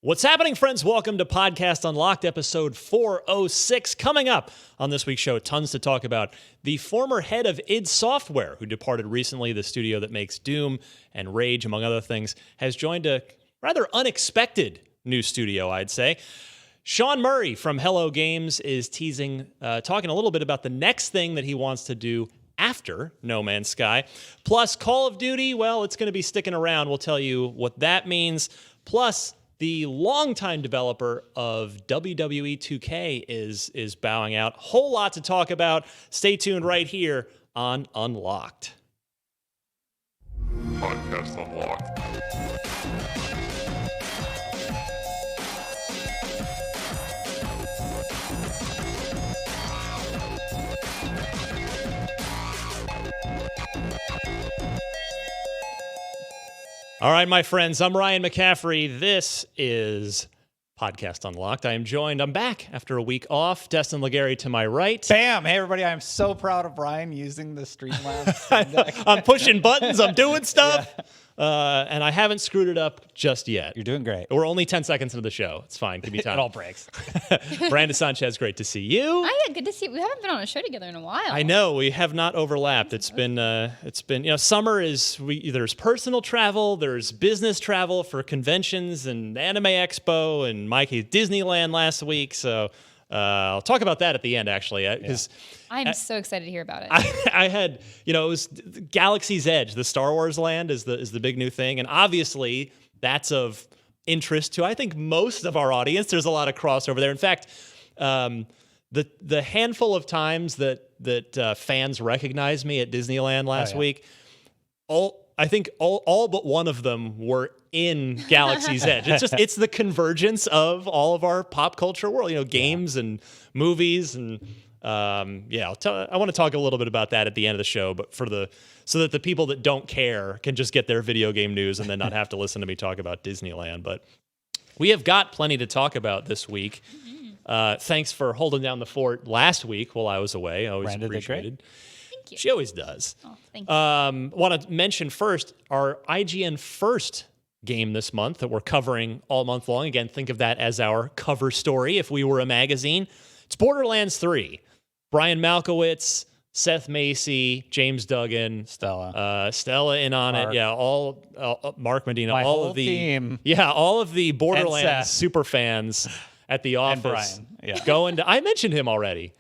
What's happening, friends? Welcome to Podcast Unlocked, episode 406. Coming up on this week's show, tons to talk about. The former head of id Software, who departed recently, the studio that makes Doom and Rage, among other things, has joined a rather unexpected new studio, I'd say. Sean Murray from Hello Games is talking a little bit about the next thing that he wants to do after No Man's Sky. Plus, Call of Duty, well, it's going to be sticking around. We'll tell you what that means. Plus, the longtime developer of WWE 2K is bowing out. Whole lot to talk about. Stay tuned right here on Unlocked. Podcast Unlocked. All right, my friends, I'm Ryan McCaffrey. This is Podcast Unlocked. I'm back after a week off. Destin Legary to my right. Bam! Hey, everybody, I'm so proud of Ryan using the Streamlabs. I'm pushing buttons. I'm doing stuff. Yeah. And I haven't screwed it up just yet. You're doing great. We're only 10 seconds into the show. It's fine. Give me time. It all breaks. Brandon Sanchez, great to see you. Hiya, good to see you. We haven't been on a show together in a while. I know. We have not overlapped. It's been summer there's personal travel, there's business travel for conventions and Anime Expo and Mikey Disneyland last week. So I'll talk about that at the end, actually, because I'm so excited to hear about it. I had, it was Galaxy's Edge, the Star Wars land is the big new thing, and obviously that's of interest to I think most of our audience. There's a lot of crossover there. In fact, the handful of times that fans recognized me at Disneyland last week, all but one of them were in Galaxy's Edge. It's the convergence of all of our pop culture world, games and movies and I want to talk a little bit about that at the end of the show, but so that the people that don't care can just get their video game news and then not have to listen to me talk about Disneyland. But we have got plenty to talk about this week. Thanks for holding down the fort last week while I was away. I always appreciated. Thank you. She always does. Oh, thank you. Want to mention first our IGN First game this month that we're covering all month long. Again, think of that as our cover story if we were a magazine. It's Borderlands 3. Brian Malkowitz, Seth Macy, James Duggan, Stella in on Mark. It. Yeah, all Mark Medina, my all whole of the team. Yeah, all of the Borderlands super fans at the office. And Brian. Yeah. I mentioned him already.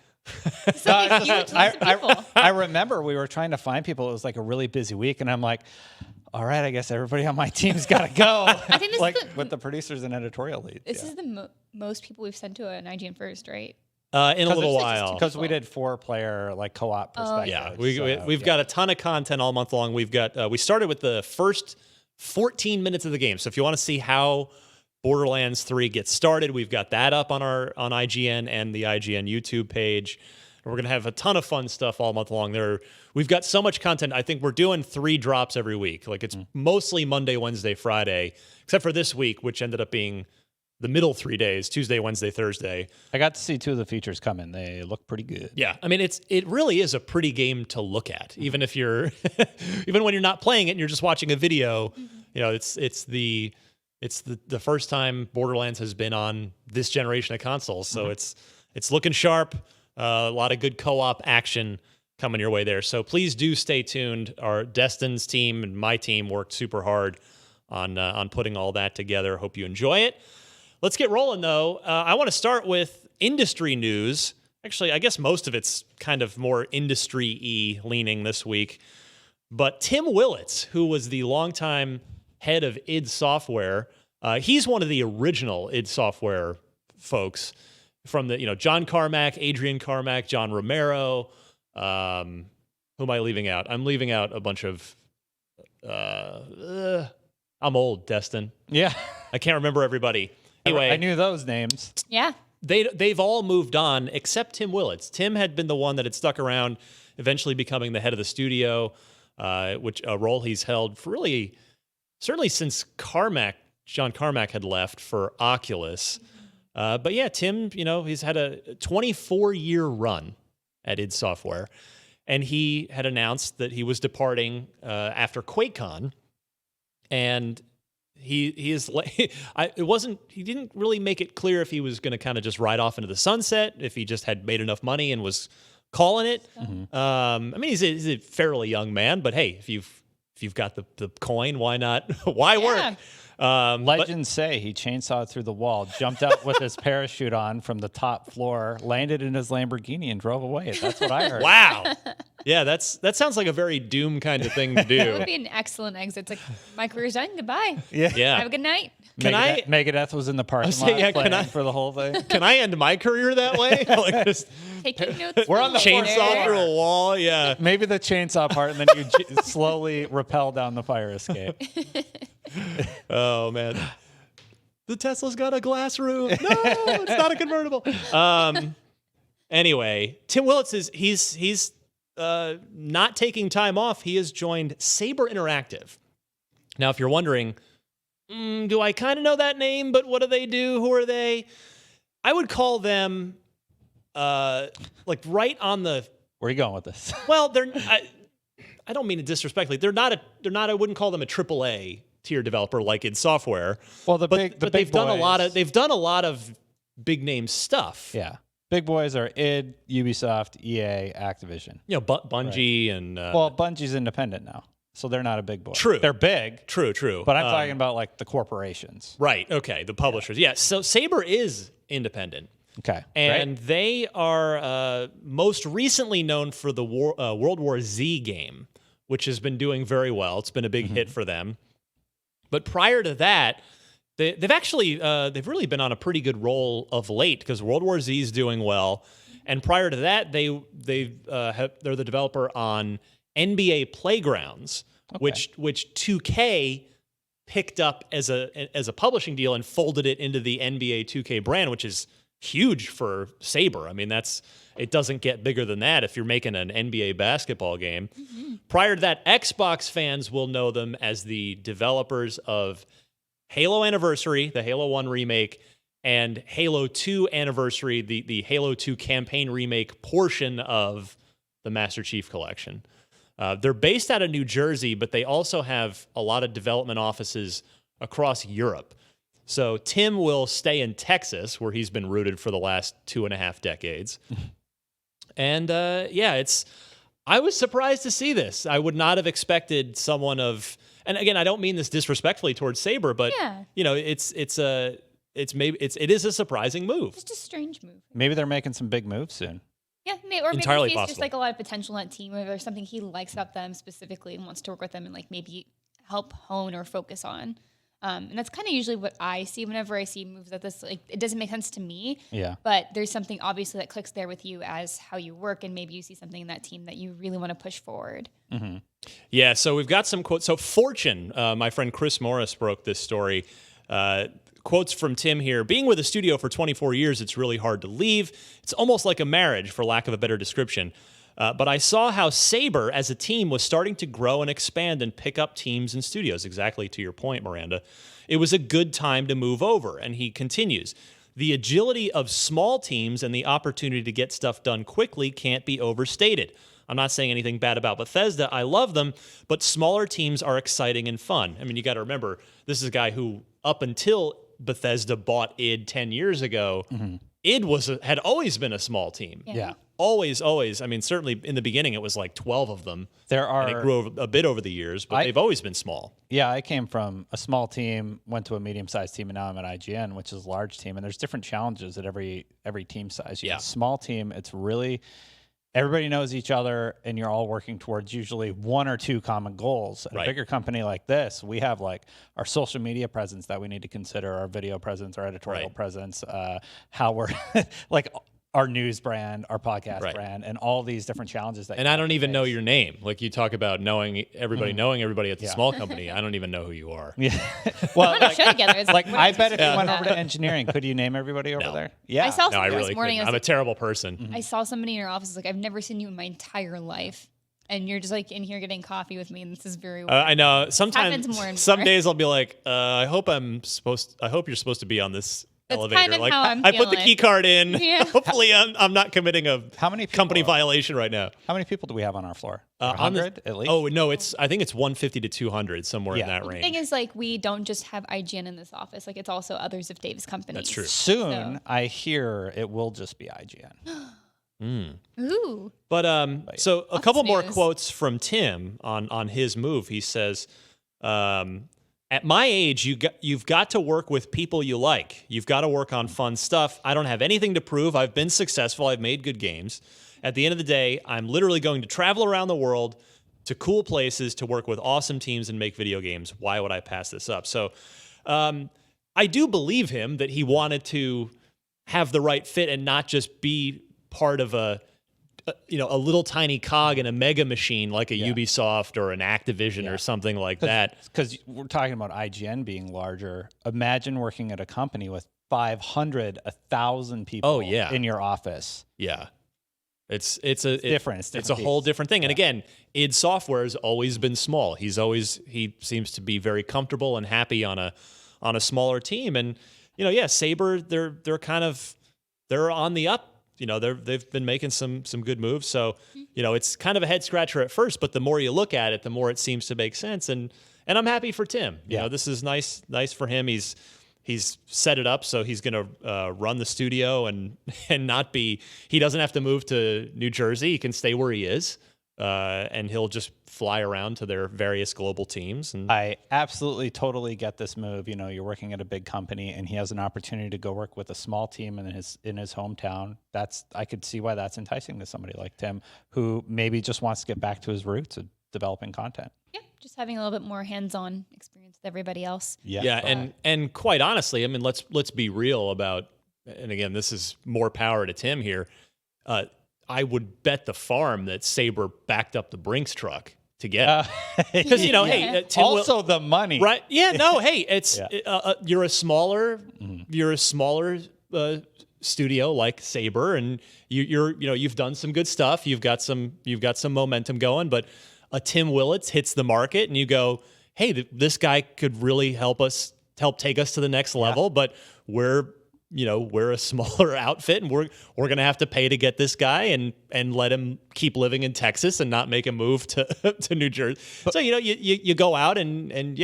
I remember we were trying to find people. It was like a really busy week, and I'm like, all right, I guess everybody on my team's got to go. I think this with the producers and editorial lead. This is the most people we've sent to an IGN First, right? In a little while. Because we did 4-player co-op perspective. Yeah, we've got a ton of content all month long. We've got we started with the first 14 minutes of the game. So if you want to see how Borderlands 3 gets started, we've got that up on IGN and the IGN YouTube page. And we're going to have a ton of fun stuff all month long. We've got so much content. I think we're doing 3 drops every week. Like it's mostly Monday, Wednesday, Friday, except for this week, which ended up being the middle 3 days, Tuesday, Wednesday, Thursday. I got to see 2 of the features come in. They look pretty good. Yeah, I mean, it really is a pretty game to look at, even if you're, even when you're not playing it and you're just watching a video. It's the first time Borderlands has been on this generation of consoles, so it's looking sharp. A lot of good co-op action coming your way there. So please do stay tuned. Our Destin's team and my team worked super hard on putting all that together. Hope you enjoy it. Let's get rolling, though. I want to start with industry news. Actually, I guess most of it's kind of more industry-y leaning this week. But Tim Willits, who was the longtime head of id Software, he's one of the original id Software folks from the, John Carmack, Adrian Carmack, John Romero. Who am I leaving out? I'm leaving out a bunch of... I'm old, Destin. Yeah. I can't remember everybody. Anyway, I knew those names. Yeah. They've all moved on except Tim Willits. Tim had been the one that had stuck around, eventually becoming the head of the studio, which a role he's held for certainly since John Carmack had left for Oculus. But yeah, Tim, he's had a 24-year run at id Software, and he had announced that he was departing after QuakeCon, and he is like he didn't really make it clear if he was going to kind of just ride off into the sunset, if he just had made enough money and was calling it. I mean, he's a fairly young man, but hey, if you've got the coin, why not? Why work? Legends say he chainsawed through the wall, jumped out with his parachute on from the top floor, landed in his Lamborghini, and drove away. That's what I heard. Wow. Yeah, that sounds like a very Doom kind of thing to do. That would be an excellent exit. It's like, my career's done. Goodbye. Yeah. Have a good night. Megadeth was in the parking lot playing for the whole thing. Can I end my career that way? Like just Taking notes. We're on the chainsaw through a wall. Yeah. Maybe the chainsaw part, and then you slowly rappel down the fire escape. Oh man, the Tesla's got a glass roof. No, it's not a convertible. Anyway, Tim Willits he's not taking time off. He has joined Saber Interactive. Now, if you're wondering, do I kind of know that name? But what do they do? Who are they? I would call them like right on the. Where are you going with this? Well, I don't mean it disrespectfully. They're not. I wouldn't call them a AAA tier developer like in software. Well, but they've done a lot of big name stuff. Yeah, big boys are id, Ubisoft, EA, Activision. You know, Bungie right. and well, Bungie's independent now, so they're not a big boy. True, they're big. True. But I'm talking about like the corporations. Right. Okay. The publishers. Yeah. So Saber is independent. Okay. And they are most recently known for the World War Z game, which has been doing very well. It's been a big hit for them. But prior to that, they've really been on a pretty good roll of late because World War Z is doing well. And prior to that, they're the developer on NBA Playgrounds, which 2K picked up as a publishing deal and folded it into the NBA 2K brand, which is huge for Saber. I mean, it doesn't get bigger than that if you're making an NBA basketball game. Prior to that, Xbox fans will know them as the developers of Halo Anniversary, the Halo 1 remake, and Halo 2 Anniversary, the Halo 2 campaign remake portion of the Master Chief Collection. They're based out of New Jersey, but they also have a lot of development offices across Europe. So Tim will stay in Texas, where he's been rooted for the last 2.5 decades. And I was surprised to see this. I would not have expected someone of, and again, I don't mean this disrespectfully towards Saber, but you know, it is a surprising move. Just a strange move. Maybe they're making some big moves soon. Yeah, maybe Entirely he's possible. just like a lot of potential in that team, or there's something he likes about them specifically and wants to work with them and like maybe help hone or focus on. And that's kind of usually what I see whenever I see moves like this. Like, it doesn't make sense to me. Yeah. But there's something obviously that clicks there with you as how you work, and maybe you see something in that team that you really want to push forward. Mm-hmm. Yeah. So we've got some quotes. So Fortune, my friend Chris Morris broke this story. Quotes from Tim here. Being with a studio for 24 years, it's really hard to leave. It's almost like a marriage, for lack of a better description. But I saw how Saber as a team was starting to grow and expand and pick up teams and studios. Exactly to your point, Miranda. It was a good time to move over. And he continues, the agility of small teams and the opportunity to get stuff done quickly can't be overstated. I'm not saying anything bad about Bethesda. I love them, but smaller teams are exciting and fun. I mean, you got to remember, this is a guy who, up until Bethesda bought id 10 years ago, id had always been a small team. Yeah. Always. I mean, certainly in the beginning, it was like 12 of them. And it grew a bit over the years, but they've always been small. Yeah, I came from a small team, went to a medium-sized team, and now I'm at IGN, which is a large team. And there's different challenges at every team size. You have a small team, it's really everybody knows each other, and you're all working towards usually one or two common goals. At a bigger company like this, we have like our social media presence that we need to consider, our video presence, our editorial presence, how we're like our news brand, our podcast brand, and all these different challenges. And I don't even know your name. Like you talk about knowing everybody at the small company. I don't even know who you are. Yeah. Well, We're on a show together. It's like I bet if you went over to engineering, could you name everybody over there? Yeah. I saw somebody really this morning. couldn't. I'm a terrible person. I saw somebody in your office. Like, I've never seen you in my entire life. And you're just like in here getting coffee with me, and this is very weird. I know. Sometimes, happens more and some more. days I'll be like, I hope you're supposed to be on this elevator. kind of Like how I'm I put the feeling. key card in. Yeah. Hopefully, I'm not committing a How many people company violation right now. How many people do we have on our floor? On the- 100 at least? Oh no, I think it's 150 to 200 somewhere in Yeah. that The range. thing is, like, we don't just have IGN in this office. Like, it's also others of Dave's companies. That's true. Soon, So- I hear it will just be IGN. Ooh. But so a couple more news. quotes from Tim on his move. He says, "At my age, you've got to work with people you like. You've got to work on fun stuff. I don't have anything to prove. I've been successful. I've made good games. At the end of the day, I'm literally going to travel around the world to cool places to work with awesome teams and make video games. Why would I pass this up?" So I do believe him that he wanted to have the right fit and not just be part of a little tiny cog in a mega machine like a Ubisoft or an Activision or something like that. Because we're talking about IGN being larger. Imagine working at a company with 500, 1,000 people in your office. Yeah. It's different. It's a whole different thing. And again, id Software has always been small. He seems to be very comfortable and happy on a smaller team. And Saber, they're on the up. They've been making some good moves. So, it's kind of a head scratcher at first, but the more you look at it, the more it seems to make sense. And I'm happy for Tim. This is nice for him. He's set it up so he's going to run the studio and not be. He doesn't have to move to New Jersey. He can stay where he is, and he'll just fly around to their various global teams. And I absolutely, totally get this move. You're working at a big company, and he has an opportunity to go work with a small team in his hometown. I could see why that's enticing to somebody like Tim, who maybe just wants to get back to his roots of developing content. Yeah, just having a little bit more hands-on experience with everybody else. Yeah, and quite honestly, I mean, let's be real about. And again, this is more power to Tim here. I would bet the farm that Saber backed up the Brinks truck to get because hey, Tim also the money, right? Yeah, no, hey, it's you're a smaller studio like Saber, and you've done some good stuff. You've got some momentum going, but a Tim Willits hits the market, and you go, hey, this guy could really help take us to the next level, but we're a smaller outfit, and we're going to have to pay to get this guy and let him keep living in Texas and not make a move to New Jersey. So you go out and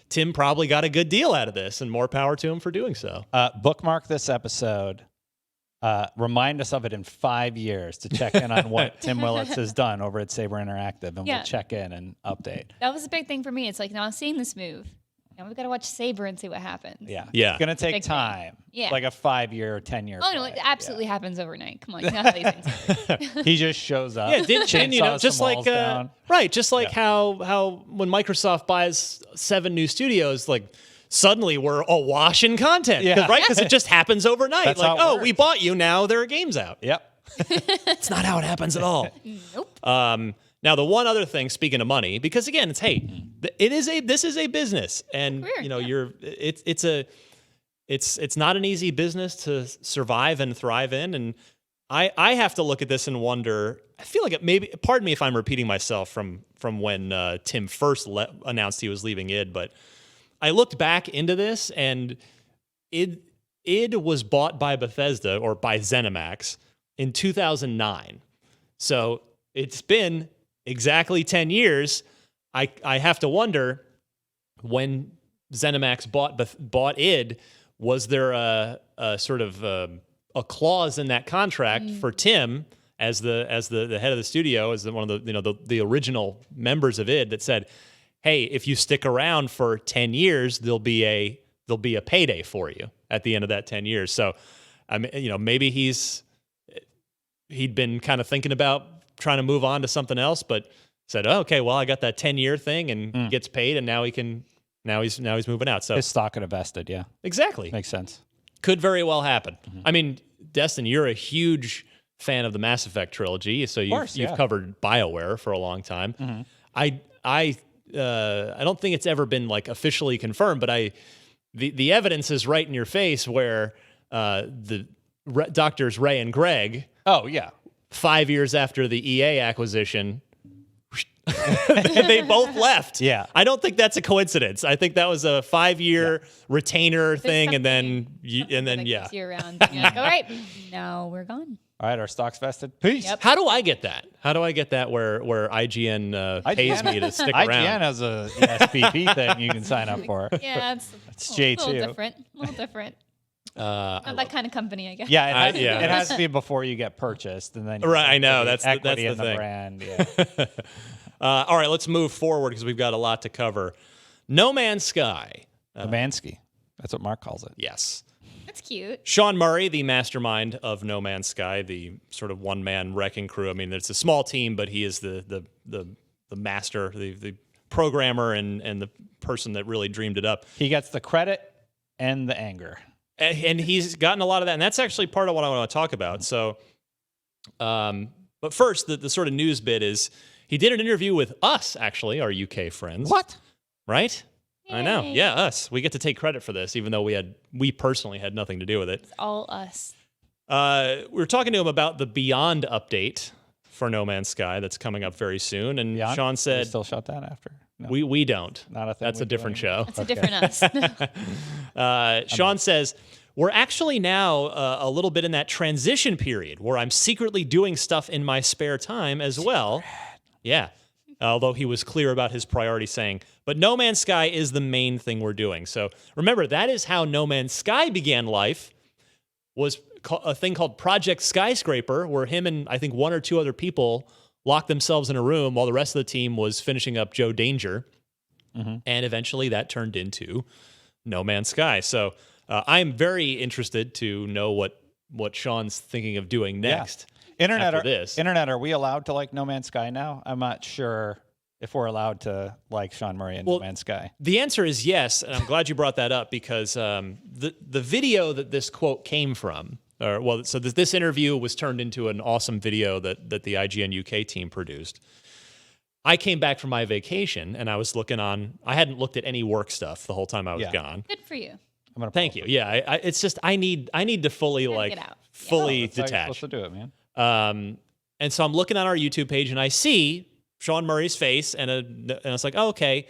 Tim probably got a good deal out of this, and more power to him for doing so. Bookmark this episode. Remind us of it in 5 years to check in on what Tim Willits has done over at Saber Interactive, and we'll check in and update. That was a big thing for me. It's like, now seeing this move, now we've got to watch Saber and see what happens. Yeah. It's going to take Big time. thing. Yeah. Like a 5-year, 10-year. Oh, no, it absolutely happens overnight. Come on, you know how these things work. He just shows up. Yeah, chainsaws just like down. Right, just like how when Microsoft buys 7 new studios, like suddenly we're awash in content, right? Because it just happens overnight. That's like, how it we works. bought you, now there are games out. Yep. It's not how it happens at all. Nope. Now, the one other thing, speaking of money, because again, it's this is a business, and Career, it's not an easy business to survive and thrive in, and I have to look at this and wonder. I feel like pardon me if I'm repeating myself from when Tim first announced he was leaving id, but I looked back into this, and id was bought by Bethesda or by ZeniMax in 2009, so it's been exactly 10 years. I have to wonder, when ZeniMax bought id, was there a sort of a clause in that contract for Tim as the head of the studio, as one of the original members of id, that said, hey, if you stick around for 10 years, there'll be a payday for you at the end of that 10 years. So I mean, maybe he'd been kind of thinking about trying to move on to something else, but said, oh, okay, well, I got that 10-year thing, and gets paid, and now he's moving out. So his stock could have vested, yeah. Exactly. Makes sense. Could very well happen. I mean, Destin, you're a huge fan of the Mass Effect trilogy, so you've covered BioWare for a long time. I don't think it's ever been like officially confirmed, but the evidence is right in your face, where the doctors Ray and Greg, 5 years after the EA acquisition, They both left. Yeah. I don't think that's a coincidence. I think that was a 5-year retainer thing, and then that keeps you around. And you're like, all right, now we're gone. All right, our stock's vested. Peace. Yep. How do I get that? How do I get that where IGN pays me to stick around? IGN has a SPP thing you can sign up for. Yeah, it's J2. a little different. Not that kind of company, I guess. Yeah, it has to be before you get purchased, and then you Right, I know that's the equity in the thing. brand. Yeah. All right, let's move forward because we've got a lot to cover. No Man's Sky. Lemansky. That's what Mark calls it. Yes. That's cute. Sean Murray, the mastermind of No Man's Sky, the sort of one-man wrecking crew. I mean, it's a small team, but he is the master, the programmer, and the person that really dreamed it up. He gets the credit and the anger. And he's gotten a lot of that, and that's actually part of what I want to talk about. So, but first, the sort of news bit is he did an interview with us, actually, our UK friends. What? Right? I know. Yay. Yeah, us. We get to take credit for this, even though we personally had nothing to do with it. It's all us. We were talking to him about the Beyond update for No Man's Sky that's coming up very soon, and Beyond? Sean We said still shut that after. No, we don't. not a thing. That's we a do different anymore. show. It's a different us. Sean says, we're actually now a little bit in that transition period where I'm secretly doing stuff in my spare time as well. Yeah. Although he was clear about his priority saying, but No Man's Sky is the main thing we're doing. So remember, that is how No Man's Sky began life, was a thing called Project Skyscraper, where him and I think one or two other people locked themselves in a room while the rest of the team was finishing up Joe Danger. Mm-hmm. And eventually that turned into No Man's Sky. So I'm very interested to know what Sean's thinking of doing next. Internet, after are we allowed to like No Man's Sky now? I'm not sure if we're allowed to like Sean Murray and No Man's Sky. The answer is yes, and I'm glad you brought that up because the video that this quote came from, so this interview was turned into an awesome video that the IGN UK team produced. I came back from my vacation and I was looking on. I hadn't looked at any work stuff the whole time I was gone. Good for you. I'm gonna Thank you. Yeah, it's just I need to fully Get out. fully That's how you're detach. supposed to do it, man. And so I'm looking on our YouTube page and I see Sean Murray's face and it's like, oh, okay,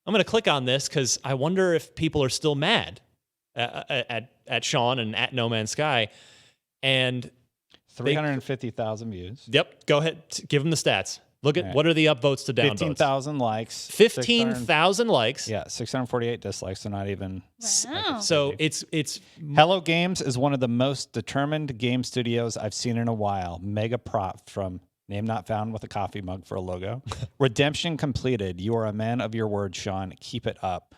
I'm going to click on this because I wonder if people are still mad at Sean and at No Man's Sky. And 350,000 views. yep, go ahead, give them the stats. Look at what are the upvotes to downvotes. 15,000 likes. 15,000 likes. Yeah, 648 dislikes. So not even. Wow. So it's Hello Games is one of the most determined game studios I've seen in a while. Mega prop from name not found with a coffee mug for a logo. Redemption completed. You are a man of your word, Sean. Keep it up.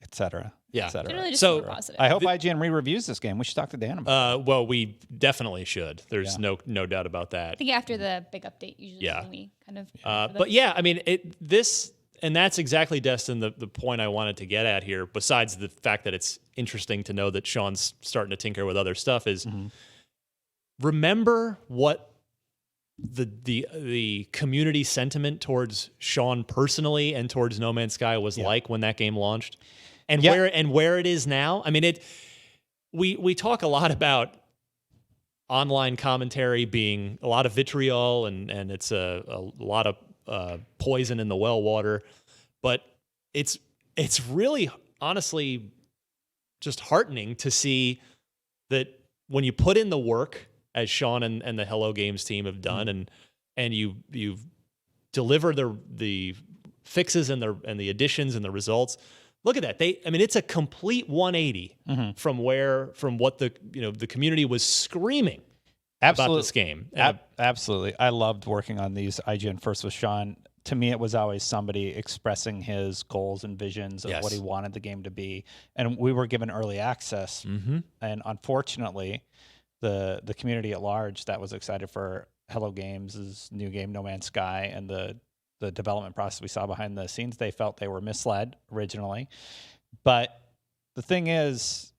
Etc. Yeah. Etc. Generally just So, positive. I hope IGN re-reviews this game. We should talk to Dan about it. well, we definitely should. There's no doubt about that. I think after the big update, usually Yeah. when we kind of. But yeah, I mean, and that's exactly, Destin, the point I wanted to get at here, besides the fact that it's interesting to know that Sean's starting to tinker with other stuff, is remember what the community sentiment towards Sean personally and towards No Man's Sky was like when that game launched, and where it is now. I mean, we talk a lot about online commentary being a lot of vitriol and it's a lot of poison in the well water, but it's really honestly just heartening to see that when you put in the work, as Sean and the Hello Games team have done, and you deliver the fixes and the additions and the results. Look at that. It's a complete 180 from what the community was screaming about this game. Absolutely. I loved working on these IGN first with Sean. To me, it was always somebody expressing his goals and visions of what he wanted the game to be. And we were given early access. And unfortunately, the community at large that was excited for Hello Games' new game, No Man's Sky, and the development process we saw behind the scenes, they felt they were misled originally. But the thing is,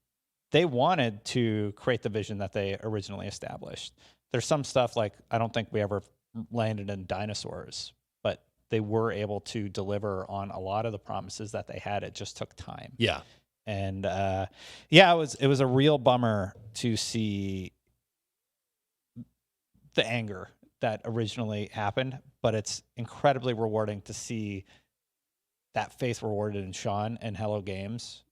they wanted to create the vision that they originally established. There's some stuff like, I don't think we ever landed in dinosaurs, but they were able to deliver on a lot of the promises that they had. It just took time. Yeah. And it was a real bummer to see the anger that originally happened, but it's incredibly rewarding to see that faith rewarded in Sean and Hello Games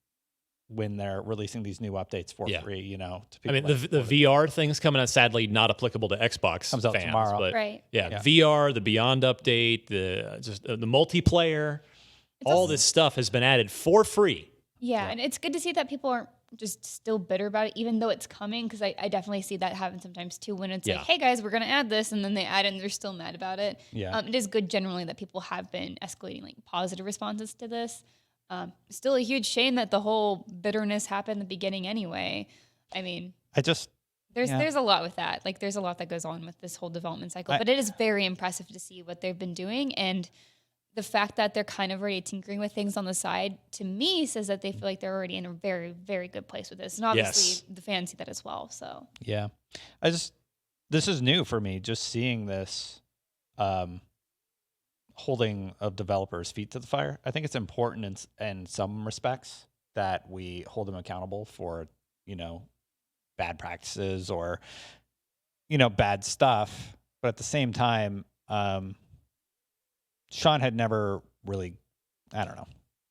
when they're releasing these new updates for free, you know. To people I mean, the VR thing's coming out, sadly not applicable to Xbox Comes out fans, tomorrow. but Right. yeah, VR, the Beyond update, the multiplayer, all this stuff has been added for free. Yeah, and it's good to see that people aren't just still bitter about it, even though it's coming, because I definitely see that happen sometimes too, when it's like, hey guys, we're going to add this, and then they add it and they're still mad about it. Yeah. It is good generally that people have been escalating like positive responses to this. Still a huge shame that the whole bitterness happened in the beginning anyway. I mean, there's a lot with that. Like there's a lot that goes on with this whole development cycle, but it is very impressive to see what they've been doing, and the fact that they're kind of already tinkering with things on the side, to me, says that they feel like they're already in a very, very good place with this. And obviously the fans see that as well. So yeah, this is new for me, just seeing this, holding of developers' feet to the fire. I think it's important in some respects that we hold them accountable for, you know, bad practices or, you know, bad stuff. But at the same time, Sean had never really, I don't know.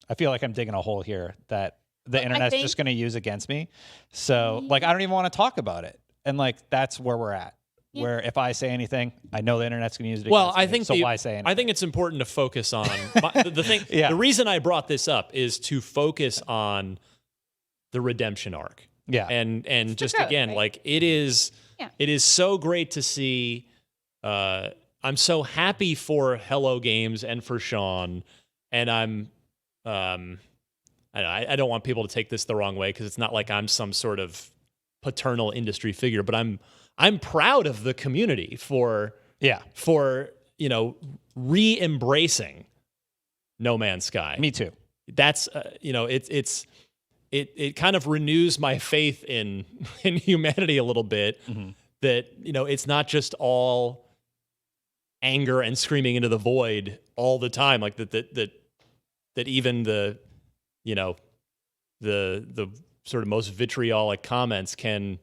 I feel like I'm digging a hole here that the internet's just going to use against me. So like, I don't even want to talk about it. And like, that's where we're at. Yeah. Where if I say anything, I know the internet's going to use it against me. So why say anything? I think it's important to focus on the thing. The reason I brought this up is to focus on the redemption arc. Yeah. And just growth, again, like it is so great to see. I'm so happy for Hello Games and for Sean, and I don't want people to take this the wrong way, because it's not like I'm some sort of paternal industry figure, but I'm proud of the community for you know, re-embracing No Man's Sky. Me too. That's you know, it kind of renews my faith in humanity a little bit, that, you know, it's not just all anger and screaming into the void all the time, like that even the, you know, the sort of most vitriolic comments can,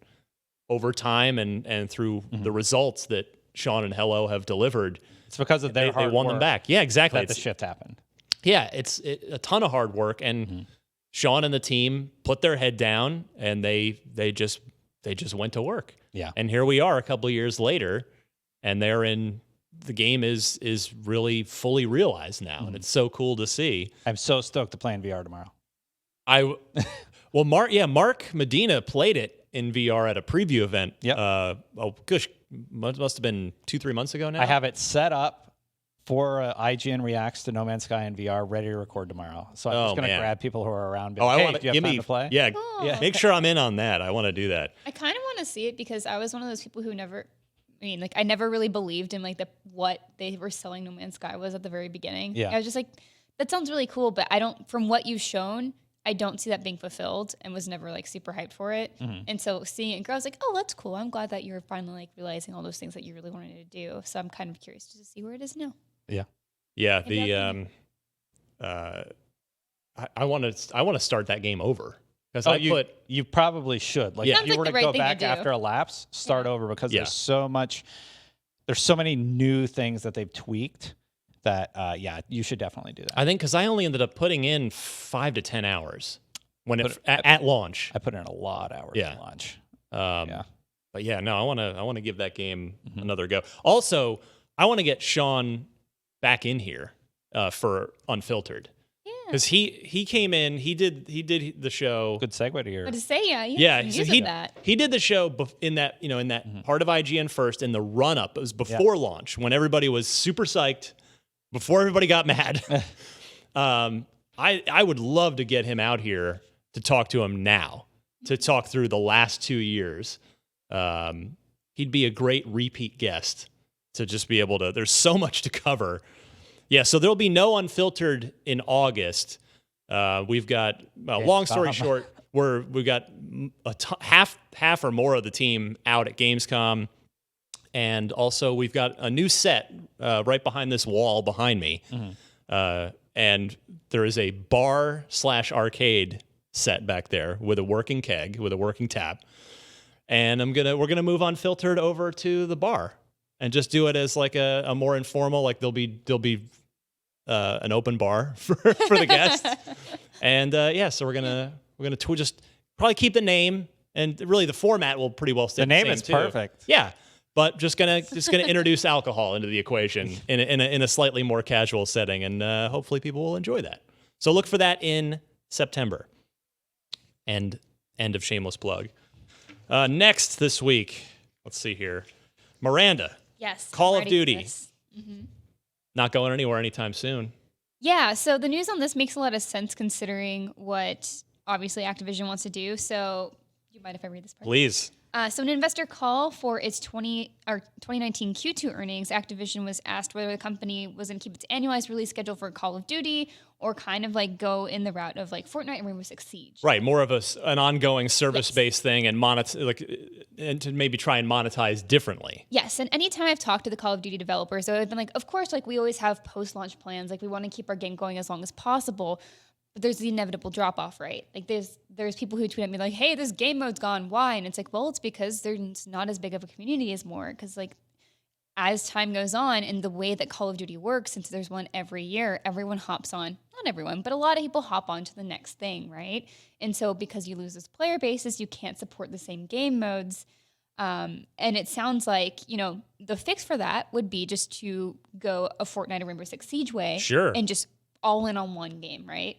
over time and through the results that Sean and Hello have delivered, it's because of their hard work. They won them back. Yeah, exactly. That the shift happened. Yeah, it's a ton of hard work, and Sean and the team put their head down, and they just went to work. Yeah. And here we are a couple of years later, and the game is really fully realized now, and it's so cool to see. I'm so stoked to play in VR tomorrow. Mark Medina played it in VR at a preview event. Yeah. Must have been 2-3 months ago now. I have it set up for IGN Reacts to No Man's Sky in VR, ready to record tomorrow. So I'm just going to grab people who are around. Do you have time to play? Yeah, yeah. Make sure I'm in on that. I want to do that. I kind of want to see it, because I was one of those people who I never really believed in like what they were selling No Man's Sky was at the very beginning. Yeah. I was just like, that sounds really cool, but from what you've shown, I don't see that being fulfilled, and was never like super hyped for it. And so seeing it grow, I was like, oh, that's cool. I'm glad that you're finally like realizing all those things that you really wanted to do. So I'm kind of curious to see where it is now. Yeah. Yeah. I want to start that game over, because you probably should. Like if you were to go back after a lapse, start over, because there's so many new things that they've tweaked that you should definitely do that. I think, because I only ended up putting in 5 to 10 hours at launch. I put in a lot of hours at launch. But yeah, no, I want to give that game another go. Also, I want to get Sean back in here for Unfiltered. Because he came in, he did the show. Good segue to your. But to say, he did the show in that part of IGN first, in the run up. It was before launch, when everybody was super psyched, before everybody got mad. I would love to get him out here to talk to him now, to talk through the last 2 years. He'd be a great repeat guest to just be able to. There's so much to cover. Yeah, so there'll be no Unfiltered in August. We've got, long story short, we've got half or more of the team out at Gamescom, and also we've got a new set right behind this wall behind me, and there is a bar/arcade set back there with a working keg, with a working tap, and we're gonna move Unfiltered over to the bar. and just do it as like a more informal, like there'll be an open bar for the guests. And so we're gonna just probably keep the name, and really the format will pretty well stay the name same is too. perfect. Yeah. But just gonna introduce alcohol into the equation in a slightly more casual setting, and hopefully people will enjoy that. So look for that in September. End of shameless plug. Next this week, let's see here, Miranda. Yes. Call I'm of ready for Duty. this. Not going anywhere anytime soon. Yeah, so the news on this makes a lot of sense considering what obviously Activision wants to do. So, do you mind if I read this part? Please. So, in an investor call for its 2019 Q2 earnings, Activision was asked whether the company was going to keep its annualized release schedule for Call of Duty or kind of like go in the route of like Fortnite and Rainbow Six Siege. Right, more of an ongoing service-based thing, and and to maybe try and monetize differently. Yes, and anytime I've talked to the Call of Duty developers, I've been like, of course, like we always have post-launch plans, like we want to keep our game going as long as possible. But there's the inevitable drop-off, right? Like there's people who tweet at me like, hey, this game mode's gone. Why? And it's like, well, it's because there's not as big of a community as more. Because like as time goes on and the way that Call of Duty works, since there's one every year, everyone hops on. Not everyone, but a lot of people hop on to the next thing, right? And so because you lose this player basis, you can't support the same game modes. And it sounds like, the fix for that would be just to go a Fortnite or Rainbow Six Siege way. Sure. And just all in on one game, right?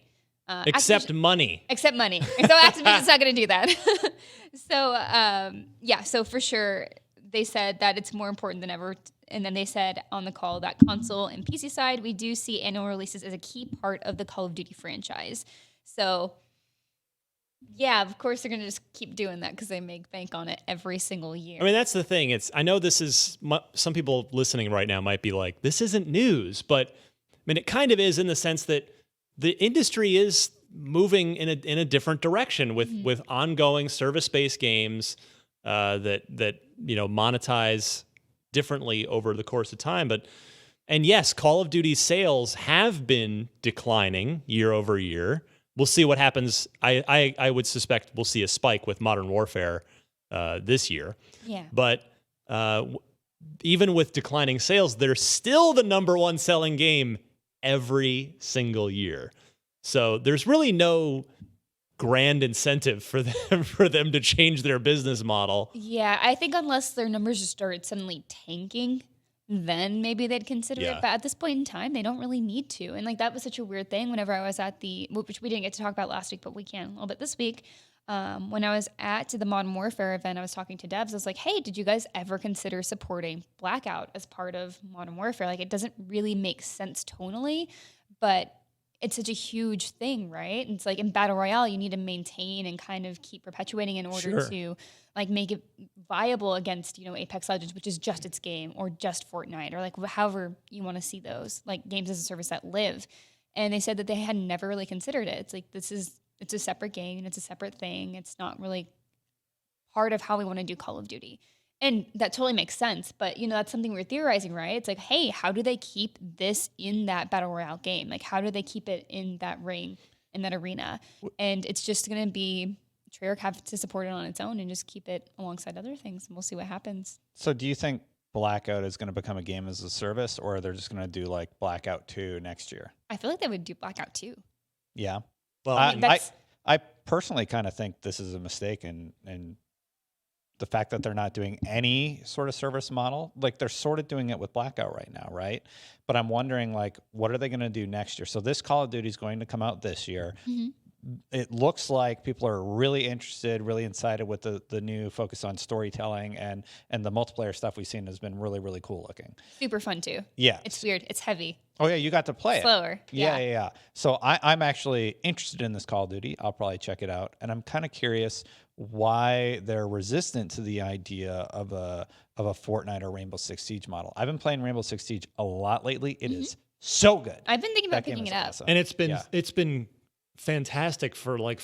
Except money. Except money. So Activision's not going to do that. So for sure, they said that it's more important than ever. And then they said on the call that console and PC side, we do see annual releases as a key part of the Call of Duty franchise. So, yeah, of course they're going to just keep doing that because they make bank on it every single year. I mean, that's the thing. I know this is, some people listening right now might be like, this isn't news, but I mean, it kind of is in the sense that the industry is moving in a different direction with ongoing service-based games that monetize differently over the course of time. And yes, Call of Duty sales have been declining year over year. We'll see what happens. I would suspect we'll see a spike with Modern Warfare this year. Yeah. But even with declining sales, they're still the number one selling game every single year. So there's really no grand incentive for them to change their business model. Yeah, I think unless their numbers just started suddenly tanking, then maybe they'd consider it. But at this point in time, they don't really need to. And like that was such a weird thing whenever I was at which we didn't get to talk about last week, but we can a little bit this week. When I was at the Modern Warfare event, I was talking to devs. I was like, hey, did you guys ever consider supporting Blackout as part of Modern Warfare? Like, it doesn't really make sense tonally, but it's such a huge thing, right? And it's like in Battle Royale, you need to maintain and kind of keep perpetuating in order to like make it viable against, Apex Legends, which is just its game, or just Fortnite, or like however you want to see those, like games as a service that live. And they said that they had never really considered it. It's like, it's a separate game. It's a separate thing. It's not really part of how we want to do Call of Duty. And that totally makes sense. But, that's something we're theorizing, right? It's like, hey, how do they keep this in that Battle Royale game? Like, how do they keep it in that ring, in that arena? And it's just going to be Treyarch have to support it on its own and just keep it alongside other things. And we'll see what happens. So do you think Blackout is going to become a game as a service, or they're just going to do like Blackout 2 next year? I feel like they would do Blackout 2. Yeah. Well, I personally kind of think this is a mistake, and the fact that they're not doing any sort of service model, like they're sort of doing it with Blackout right now, right? But I'm wondering, like, what are they going to do next year? So this Call of Duty is going to come out this year. Mm-hmm. It looks like people are really interested, really excited with the new focus on storytelling, and the multiplayer stuff we've seen has been really, really cool looking. Super fun too. Yeah. It's weird. It's heavy. Oh yeah, you got to play Slower. it. Yeah. So I'm actually interested in this Call of Duty. I'll probably check it out, and I'm kind of curious why they're resistant to the idea of a Fortnite or Rainbow Six Siege model. I've been playing Rainbow Six Siege a lot lately. It is so good. I've been thinking about That game picking is it up. awesome. and it's been fantastic for like.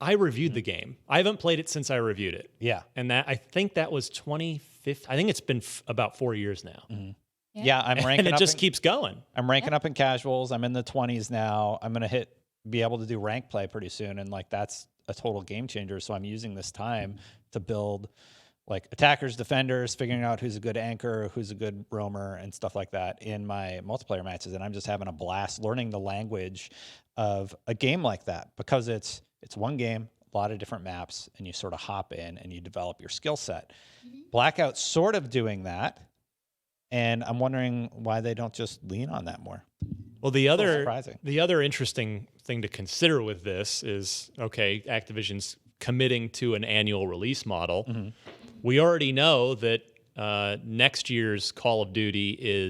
I reviewed the game. I haven't played it since I reviewed it. Yeah. And I think that was 2015. I think it's been about 4 years now. Mm-hmm. Yeah. I'm ranking And it up just in, keeps going. I'm ranking up in casuals. I'm in the 20s now. I'm going to be able to do rank play pretty soon. And like, that's a total game changer. So I'm using this time to build like attackers, defenders, figuring out who's a good anchor, who's a good roamer, and stuff like that in my multiplayer matches. And I'm just having a blast learning the language of a game like that, because it's one game, a lot of different maps, and you sort of hop in and you develop your skill set. Blackout's sort of doing that, and I'm wondering why they don't just lean on that more. Well, the other interesting thing to consider with this is, okay, Activision's committing to an annual release model. Mm-hmm. We already know that next year's Call of Duty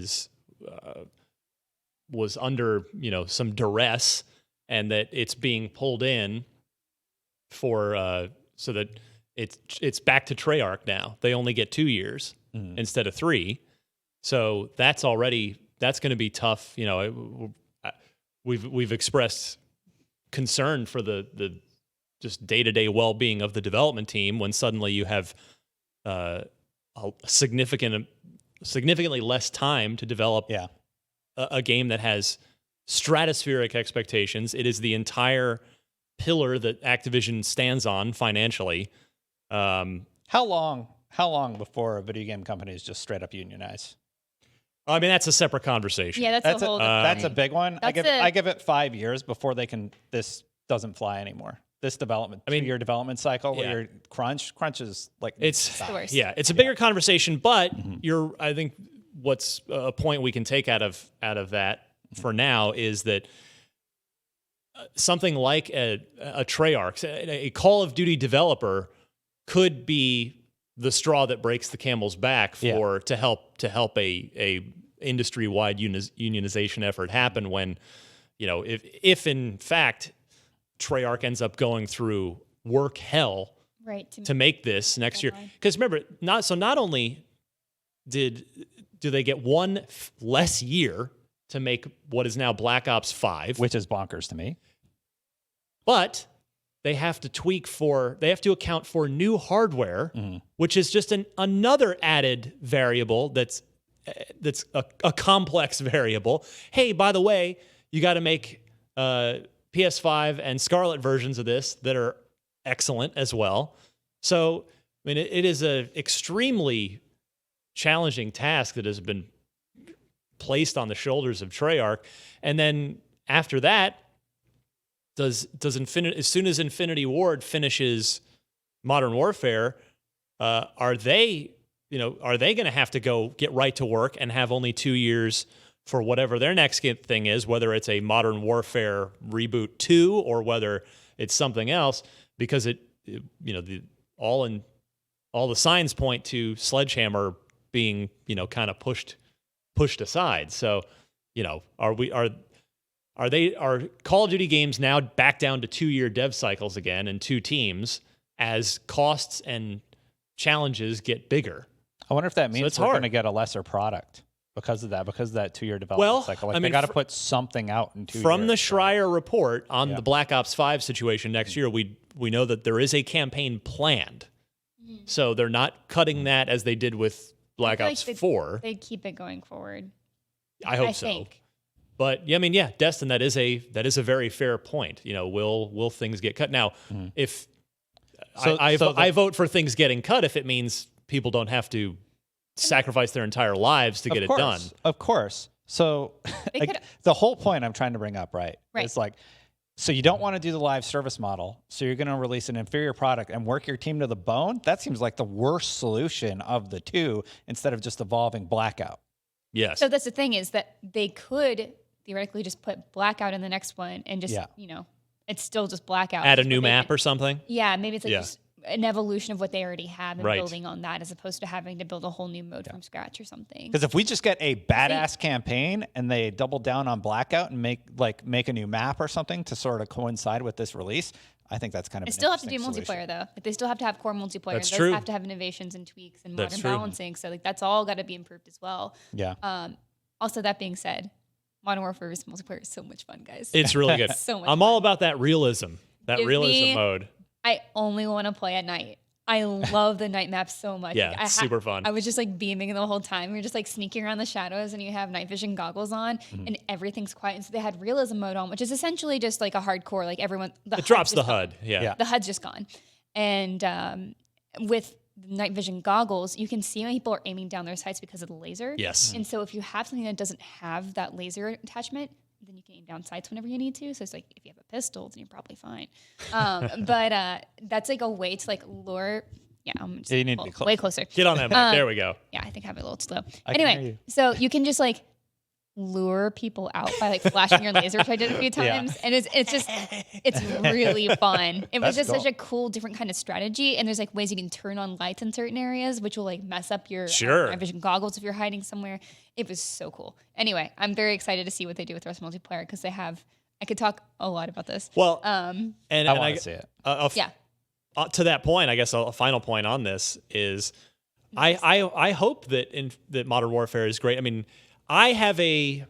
was under some duress, and that it's being pulled in for so that it's back to Treyarch now. They only get 2 years instead of 3, so that's going to be tough. We've expressed concern for the just day-to-day well-being of the development team when suddenly you have a significantly less time to develop a game that has stratospheric expectations. It is the entire pillar that Activision stands on financially. How long before a video game companies just straight up unionize? I mean, that's a separate conversation. Yeah, that's a whole. That's a big one. I give it 5 years before this doesn't fly anymore. This development, 2-year development cycle where you're crunch is like it's the worst. Yeah, it's a bigger conversation, but I think what's a point we can take out of that for now is that something like a Treyarch, a Call of Duty developer, could be the straw that breaks the camel's back to help a industry-wide unionization effort happen when, if in fact Treyarch ends up going through work hell to make this next year. Because remember, not only do they get one less year to make what is now Black Ops 5, which is bonkers to me, but they have to account for new hardware, which is just another added variable that's a complex variable. Hey, by the way, you got to make PS5 and Scarlet versions of this that are excellent as well. So, I mean, it is an extremely challenging task that has been placed on the shoulders of Treyarch. And then after that, does Infinity, as soon as Infinity Ward finishes Modern Warfare, are they going to have to go get right to work and have only 2 years for whatever their next thing is, whether it's a Modern Warfare Reboot 2 or whether it's something else, because all the signs point to Sledgehammer being, kind of pushed aside. So, are Call of Duty games now back down to 2-year dev cycles again and 2 teams as costs and challenges get bigger? I wonder if that means we're going to get a lesser product because of that 2-year development cycle. They got to put something out in 2 years. From the Schreier report on the Black Ops 5 situation next year, we know that there is a campaign planned. So they're not cutting that as they did with Black Ops 4. They'd keep it going forward. I hope so. Think. But Destin, that is a very fair point. Will things get cut? Now, if I vote for things getting cut if it means people don't have to sacrifice their entire lives to get it done. Of course. So the whole point I'm trying to bring up, right? It's like, so you don't want to do the live service model, so you're going to release an inferior product and work your team to the bone? That seems like the worst solution of the two, instead of just evolving Blackout. Yes. So that's the thing, is that they could theoretically just put Blackout in the next one and just, it's still just Blackout. Add a new map or something? Yeah, maybe it's like just an evolution of what they already have and building on that, as opposed to having to build a whole new mode from scratch or something. Because if we just get a badass campaign and they double down on Blackout and make a new map or something to sort of coincide with this release, I think that's kind of. They still have to do multiplayer though. Like, they still have to have core multiplayer. That's and true. Have to have innovations and tweaks and modern balancing. So that's all got to be improved as well. Yeah. Also, that being said, Modern Warfare's multiplayer is so much fun, guys. It's really good. So much I'm all about that realism. Mode. I only want to play at night. I love the night map so much. Yeah, it's super fun. I was just beaming the whole time. You're just sneaking around the shadows, and you have night vision goggles on, and everything's quiet. And so they had realism mode on, which is essentially just a hardcore, everyone. It drops the HUD. Yeah. The HUD's just gone. And with night vision goggles, you can see when people are aiming down their sights because of the laser. Yes. And so if you have something that doesn't have that laser attachment, then you can aim down sights whenever you need to. So it's like if you have a pistol, then you're probably fine. But that's like a way to like lure. Yeah, I'm just you need to be way closer. Get on that mic. There we go. Yeah, I think I have it a little slow. I can hear Anyway, you. so you can just like lure people out by like flashing your laser, which I did a few times, and it's really fun. It was just such a cool, different kind of strategy. And there's like ways you can turn on lights in certain areas, which will like mess up your night vision goggles if you're hiding somewhere. It was so cool. Anyway, I'm very excited to see what they do with the rest of multiplayer because they have. I could talk a lot about this. Well, I want to see it. Yeah. To that point, I guess a final point on this is, I hope that that Modern Warfare is great. I mean, I've been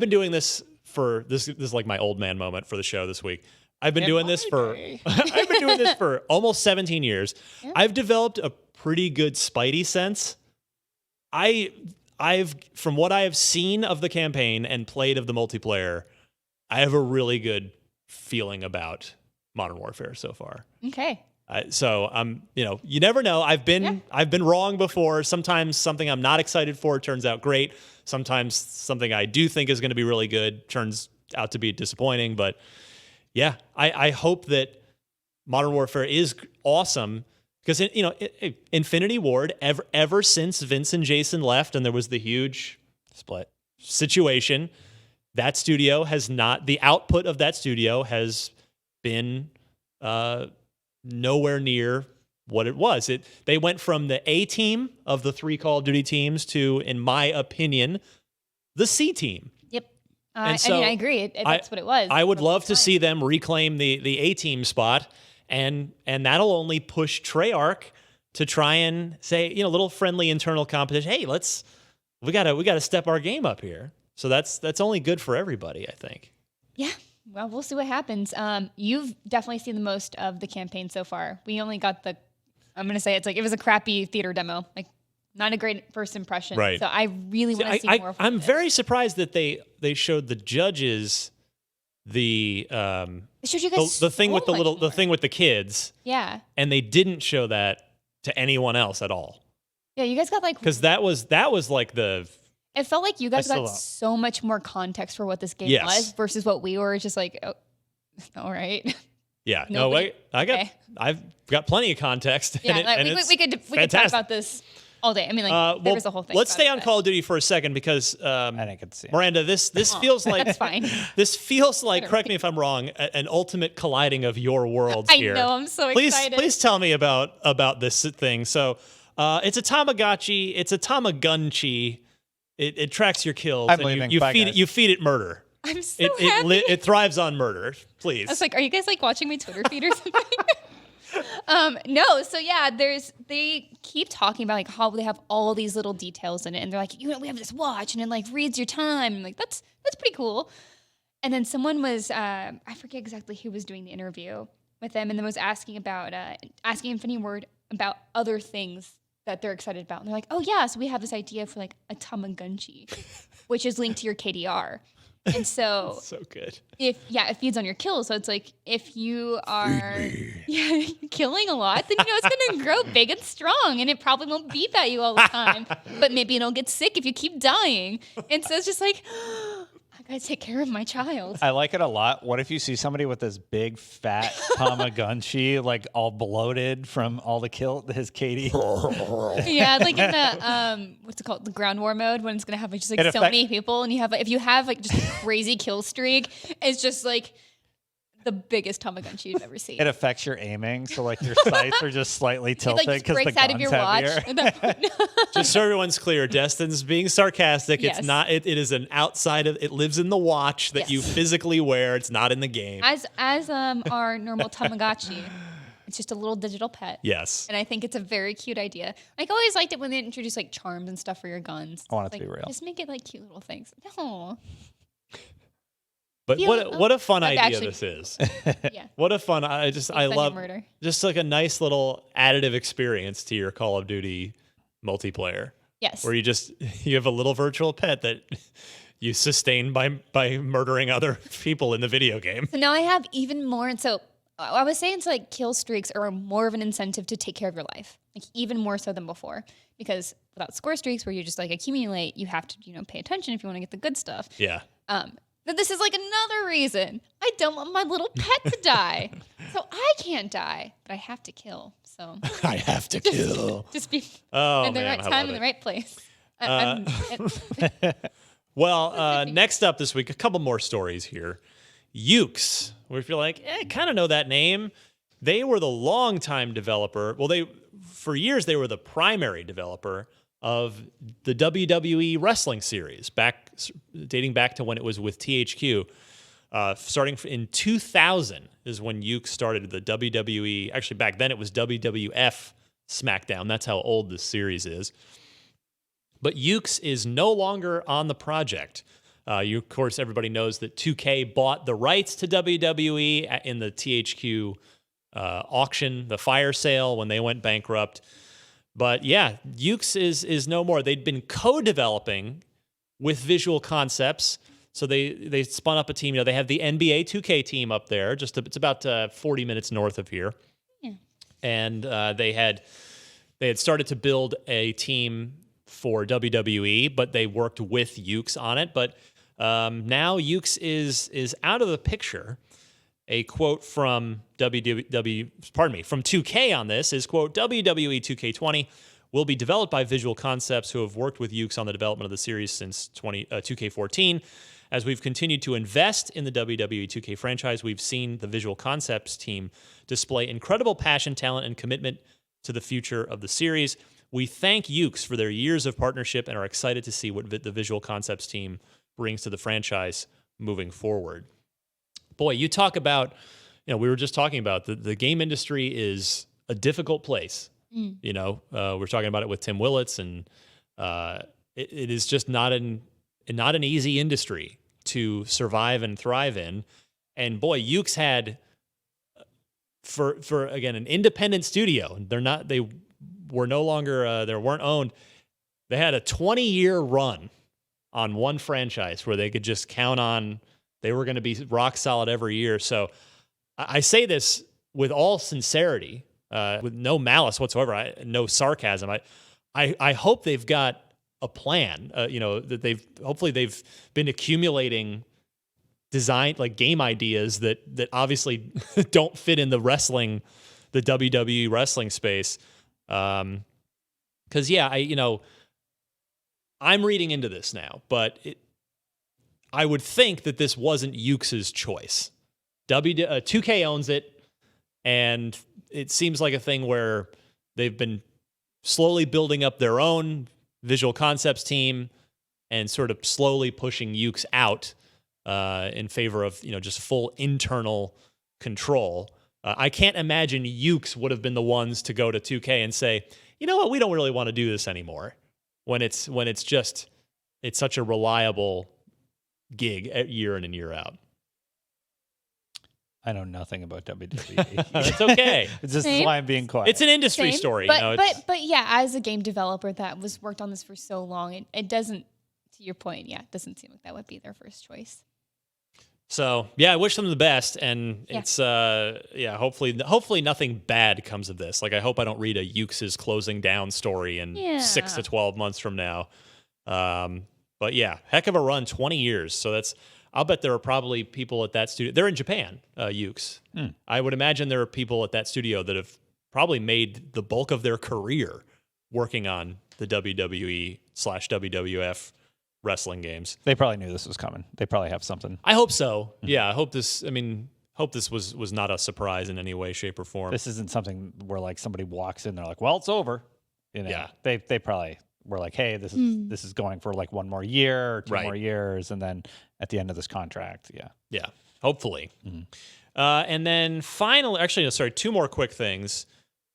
doing this for this is like my old man moment for the show this week. I've been doing this for I've been doing this for almost 17 years. Yeah. I've developed a pretty good Spidey sense. I've from what I have seen of the campaign and played of the multiplayer, I have a really good feeling about Modern Warfare so far. Okay. So you never know. I've been wrong before. Sometimes something I'm not excited for turns out great. Sometimes something I do think is going to be really good turns out to be disappointing. But yeah, I hope that Modern Warfare is awesome because Infinity Ward ever since Vince and Jason left and there was the huge split situation, that studio has not. The output of that studio has been nowhere near what it was. They went from the A team of the 3 Call of Duty teams to, in my opinion, the C team. Yep. I agree. That's what it was. I would love to see them reclaim the A team spot, and that'll only push Treyarch to try and say, little friendly internal competition. Hey, we gotta step our game up here. So that's only good for everybody, I think. Yeah. Well, we'll see what happens. You've definitely seen the most of the campaign so far. We only got I'm going to say it was a crappy theater demo, like not a great first impression. Right. So I really want to see more of it. I'm very surprised that they showed the judges the showed you guys the thing with the thing with the kids. Yeah. And they didn't show that to anyone else at all. Yeah, you guys got because that was like the. It felt like you guys got so much more context for what this game was versus what we were just like, oh, all right. Yeah. I've got plenty of context. Yeah. We could talk about this all day. I mean, there was a whole thing. Let's stay on Call of Duty for a second because I could see Miranda, this feels like that's fine. This feels like, correct me if I'm wrong, an ultimate colliding of your worlds here. I know. I'm so excited. Please tell me about this thing. So it's a Tamagotchi. It's a Tamagunchi. It tracks your kills. I'm leaving. You feed it murder. I'm so happy. It thrives on murder. Please. I was like, are you guys like watching my Twitter feed or something? No. So yeah, they keep talking about like how they have all these little details in it, and they're like, we have this watch, and it like reads your time. I'm like, that's pretty cool. And then someone was, I forget exactly who was doing the interview with them, and then was asking Infinity Ward about other things that they're excited about. And they're like, oh yeah, so we have this idea for like a Tamagunchi, which is linked to your KDR. And so so good. It feeds on your kills. So it's like if you are killing a lot, then it's gonna grow big and strong, and it probably won't beep at you all the time. But maybe it'll get sick if you keep dying. And so it's just like I gotta take care of my child. I like it a lot. What if you see somebody with this big fat Tamagunchi, like all bloated from all the his Katie? Yeah, like in the what's it called, the ground war mode, when it's gonna have like just like so many people, and you have if you have like just a crazy kill streak, it's just like the biggest Tamagunchi you've ever seen. It affects your aiming, so like your sights are just slightly tilted because breaks the out of your gun's watch. Just so everyone's clear, Destin's being sarcastic. Yes. It's not. It is an outside of. It lives in the watch that you physically wear. It's not in the game. As our normal Tamagotchi. It's just a little digital pet. Yes. And I think it's a very cute idea. I always liked it when they introduced like charms and stuff for your guns. I want it to be real. Just make it like cute little things. No. But what a fun idea this is. Yeah. What a fun, I love murder. Just like a nice little additive experience to your Call of Duty multiplayer. Yes. Where you have a little virtual pet that you sustain by murdering other people in the video game. So now I have even more. And so I was saying to like kill streaks are more of an incentive to take care of your life, like even more so than before. Because without score streaks, where you just like accumulate, you have to pay attention if you want to get the good stuff. Yeah. But this is like another reason I don't want my little pet to die, so I can't die, but I have to kill. So I have to kill. Just be Oh, in the man, right I time love in the it. right place. Well, next up this week, a couple more stories here. Ukes, where if you're like, kind of know that name. They were the longtime developer. Well, for years they were the primary developer of the WWE wrestling series, dating back to when it was with THQ. Starting in 2000 is when Ukes started the WWE. Actually, back then it was WWF SmackDown. That's how old this series is. But Ukes is no longer on the project. Of course, everybody knows that 2K bought the rights to WWE in the THQ auction, the fire sale, when they went bankrupt. But yeah, Ukes is no more. They'd been co-developing with Visual Concepts. So they spun up a team. They have the NBA 2K team up there. It's about 40 minutes north of here. Yeah. And they had started to build a team for WWE, but they worked with Ukes on it. But now Ukes is out of the picture. A quote from from 2K on this is, quote, WWE 2K20 will be developed by Visual Concepts, who have worked with Ukes on the development of the series since 2K14. As we've continued to invest in the WWE 2K franchise, we've seen the Visual Concepts team display incredible passion, talent, and commitment to the future of the series. We thank Ukes for their years of partnership and are excited to see what the Visual Concepts team brings to the franchise moving forward. Boy, you talk about, we were just talking about the game industry is a difficult place. We're talking about it with Tim Willits, and it is just not an easy industry to survive and thrive in. And boy, Ukes had for again an independent studio. They weren't owned. They had a 20-year run on one franchise where they could just count on they were going to be rock solid every year. So I say this with all sincerity, with no malice whatsoever, no sarcasm. I hope they've got a plan, that hopefully they've been accumulating game ideas that obviously don't fit in the WWE wrestling space. Cause I'm reading into this now, but I would think that this wasn't Ukes' choice. 2K owns it, and it seems like a thing where they've been slowly building up their own Visual Concepts team and sort of slowly pushing Ukes out in favor of just full internal control. I can't imagine Ukes would have been the ones to go to 2K and say, you know what, we don't really want to do this anymore. When it's such a reliable gig year in and year out. I know nothing about WWE. It's okay. This is why I'm being quiet. It's an industry story. But yeah, as a game developer that was worked on this for so long, it doesn't, to your point, it doesn't seem like that would be their first choice. So yeah, I wish them the best, and it's hopefully nothing bad comes of this. Like, I hope I don't read a Ukes' closing down story in 6 to 12 months from now. But yeah, heck of a run, 20 years. So I'll bet there are probably people at that studio. They're in Japan, Ukes. I would imagine there are people at that studio that have probably made the bulk of their career working on the WWE/WWF wrestling games. They probably knew this was coming. They probably have something. I hope so. Yeah, I hope this was not a surprise in any way, shape, or form. This isn't something where like somebody walks in, they're like, well, it's over. Yeah. They probably were like, hey, this is going for like one more year or two more years, and then at the end of this contract, yeah, hopefully. And then finally, two more quick things.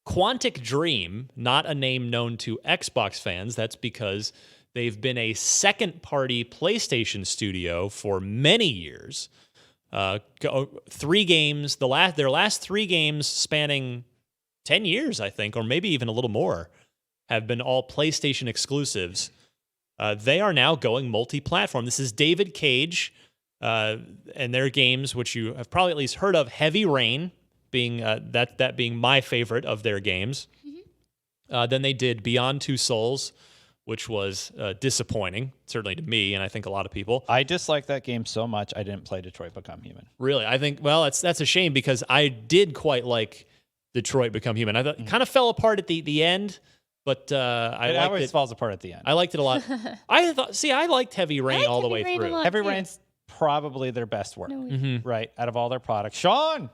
Quantic Dream, not a name known to Xbox fans. That's because they've been a second-party PlayStation studio for many years. 3 games, their last 3 games spanning 10 years, I think, or maybe even a little more, have been all PlayStation exclusives. They are now going multi-platform. This is David Cage and their games, which you have probably at least heard of. Heavy Rain being that being my favorite of their games. Then they did Beyond Two Souls, which was disappointing, certainly to me, and I think a lot of people. I dislike that game so much, I didn't play Detroit Become Human. Really, I think, well, that's a shame because I did quite like Detroit Become Human. I thought it kind of fell apart at the end, but It liked always it. falls apart at the end. I liked it a lot. I liked Heavy Rain all the way Heavy Rain a through. lot. Heavy too. Rain's probably their best work, No, right? Out of all their products. Sean!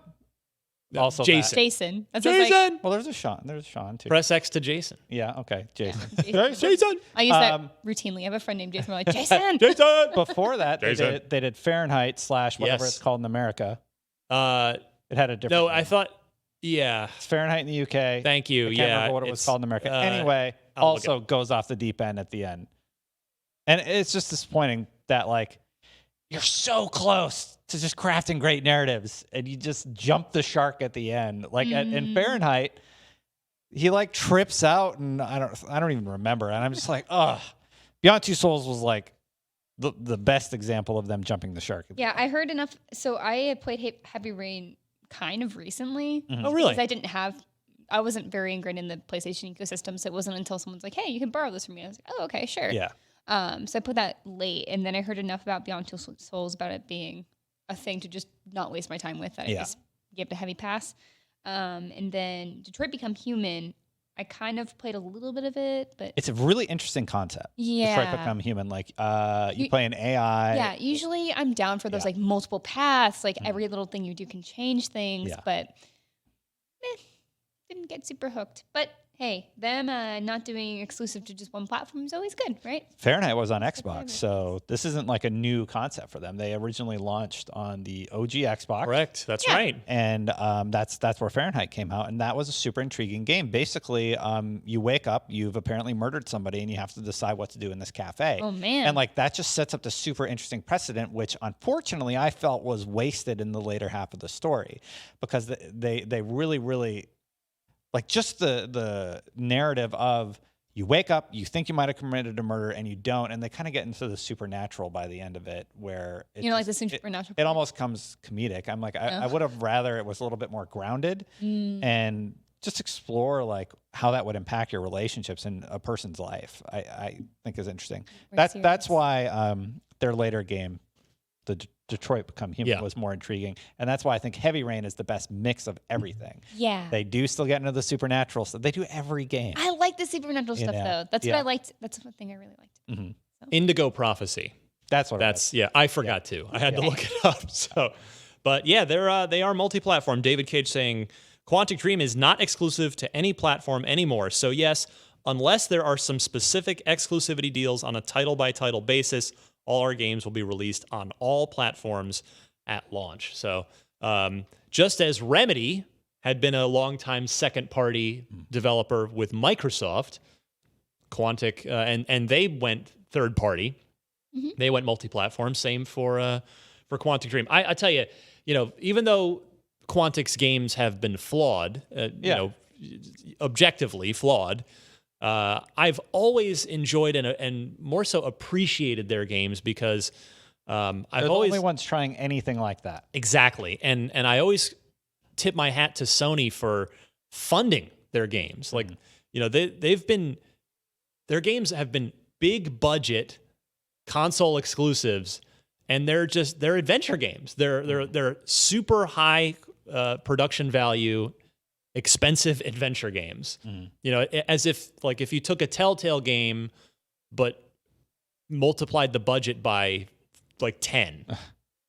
Also Jason. Jason. That's what I was Jason! Well, there's a Sean. There's a Sean, too. Press X to Jason. Yeah, okay. Jason. Jason! I use that routinely. I have a friend named Jason. We're like, Jason! Jason! Before that, Jason. they did Fahrenheit / whatever Yes. it's called in America. Uh, It had a different no, name. I thought, yeah. It's Fahrenheit in the UK. Thank you. I can't Yeah. remember what it was it's, called in America. uh, Anyway, I'll look also goes off the deep end at the end. And it's just disappointing that, like, you're so close to just crafting great narratives and you just jump the shark at the end. Like in Fahrenheit, he like trips out and I don't even remember. And I'm just like, ugh. Beyond Two Souls was like the best example of them jumping the shark. Yeah, I heard enough. So I had played Heavy Rain kind of recently. Oh, really? Because I wasn't very ingrained in the PlayStation ecosystem, so it wasn't until someone's like, hey, you can borrow this from me. I was like, oh, okay, sure. Yeah. So I put that late, and then I heard enough about Beyond Two Souls about it being a thing to just not waste my time with that I just gave it a heavy pass. And then Detroit Become Human, I kind of played a little bit of it, but It's a really interesting concept. yeah. Detroit Become Human. Like you play an AI. Yeah, usually I'm down for those like multiple paths, like every little thing you do can change things, Yeah. but didn't get super hooked. But hey, them not doing exclusive to just one platform is always good, right? Fahrenheit was on Xbox, so this isn't like a new concept for them. They originally launched on the OG Xbox. Correct. That's right. And that's where Fahrenheit came out, and that was a super intriguing game. Basically, you wake up, you've apparently murdered somebody, and you have to decide what to do in this cafe. Oh, man. And like that just sets up the super interesting precedent, which unfortunately I felt was wasted in the later half of the story, because they really like just the narrative of you wake up, you think you might have committed a murder, and you don't, and they kind of get into the supernatural by the end of it, where Like the supernatural. it almost comes comedic. I'm like, I would have rather it was a little bit more grounded and just explore like how that would impact your relationships in a person's life. I think is interesting. That's why their later game, the Detroit Become Human, was more intriguing, and that's why I think Heavy Rain is the best mix of everything. Yeah. They do still get into the supernatural stuff. They do every game. I like the supernatural stuff though. That's what I liked. That's one thing I really liked. Indigo Prophecy. That's what. That's I forgot to. I had to look it up. So, but yeah, they are multi-platform. David Cage saying Quantic Dream is not exclusive to any platform anymore. So yes, unless there are some specific exclusivity deals on a title-by-title basis, all our games will be released on all platforms at launch. So just as Remedy had been a long-time second-party developer with Microsoft, Quantic, and they went third-party. They went multi-platform. Same for Quantic Dream. I tell you, even though Quantic's games have been flawed, objectively flawed, I've always enjoyed and more so appreciated their games because I've They're the always only ones trying anything like that. exactly, and I always tip my hat to Sony for funding their games. Like their games have been big budget console exclusives, and they're adventure games. They're super high production value, expensive adventure games. As if you took a Telltale game but multiplied the budget by 10.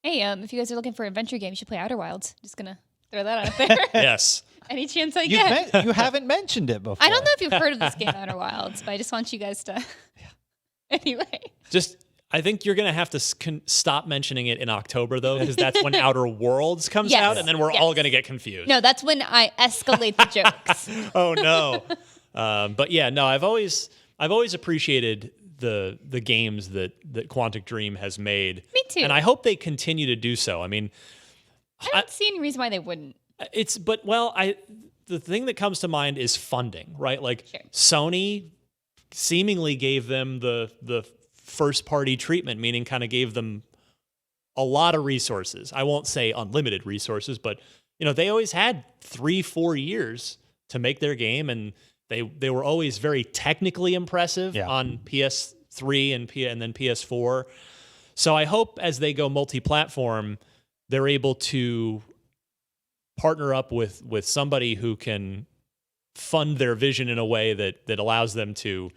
Hey, if you guys are looking for adventure games, you should play Outer Wilds. Just gonna throw that out there. Yes. Any chance I get. You haven't mentioned it before. I don't know if you've heard of this game, Outer Wilds, but I just want you guys to. Anyway. I think you're going to have to stop mentioning it in October, though, because that's when Outer Worlds comes out, and then we're all going to get confused. No, that's when I escalate the jokes. Oh, no. But yeah, no, I've always appreciated the games that Quantic Dream has made. Me too. And I hope they continue to do so. I mean, I don't see any reason why they wouldn't. The thing that comes to mind is funding, right? Like Sony seemingly gave them the first party treatment, meaning kind of gave them a lot of resources. I won't say unlimited resources, but they always had 3-4 years to make their game, and they were always very technically impressive on PS3 and then PS4. So I hope as they go multi-platform, they're able to partner up with somebody who can fund their vision in a way that allows them to,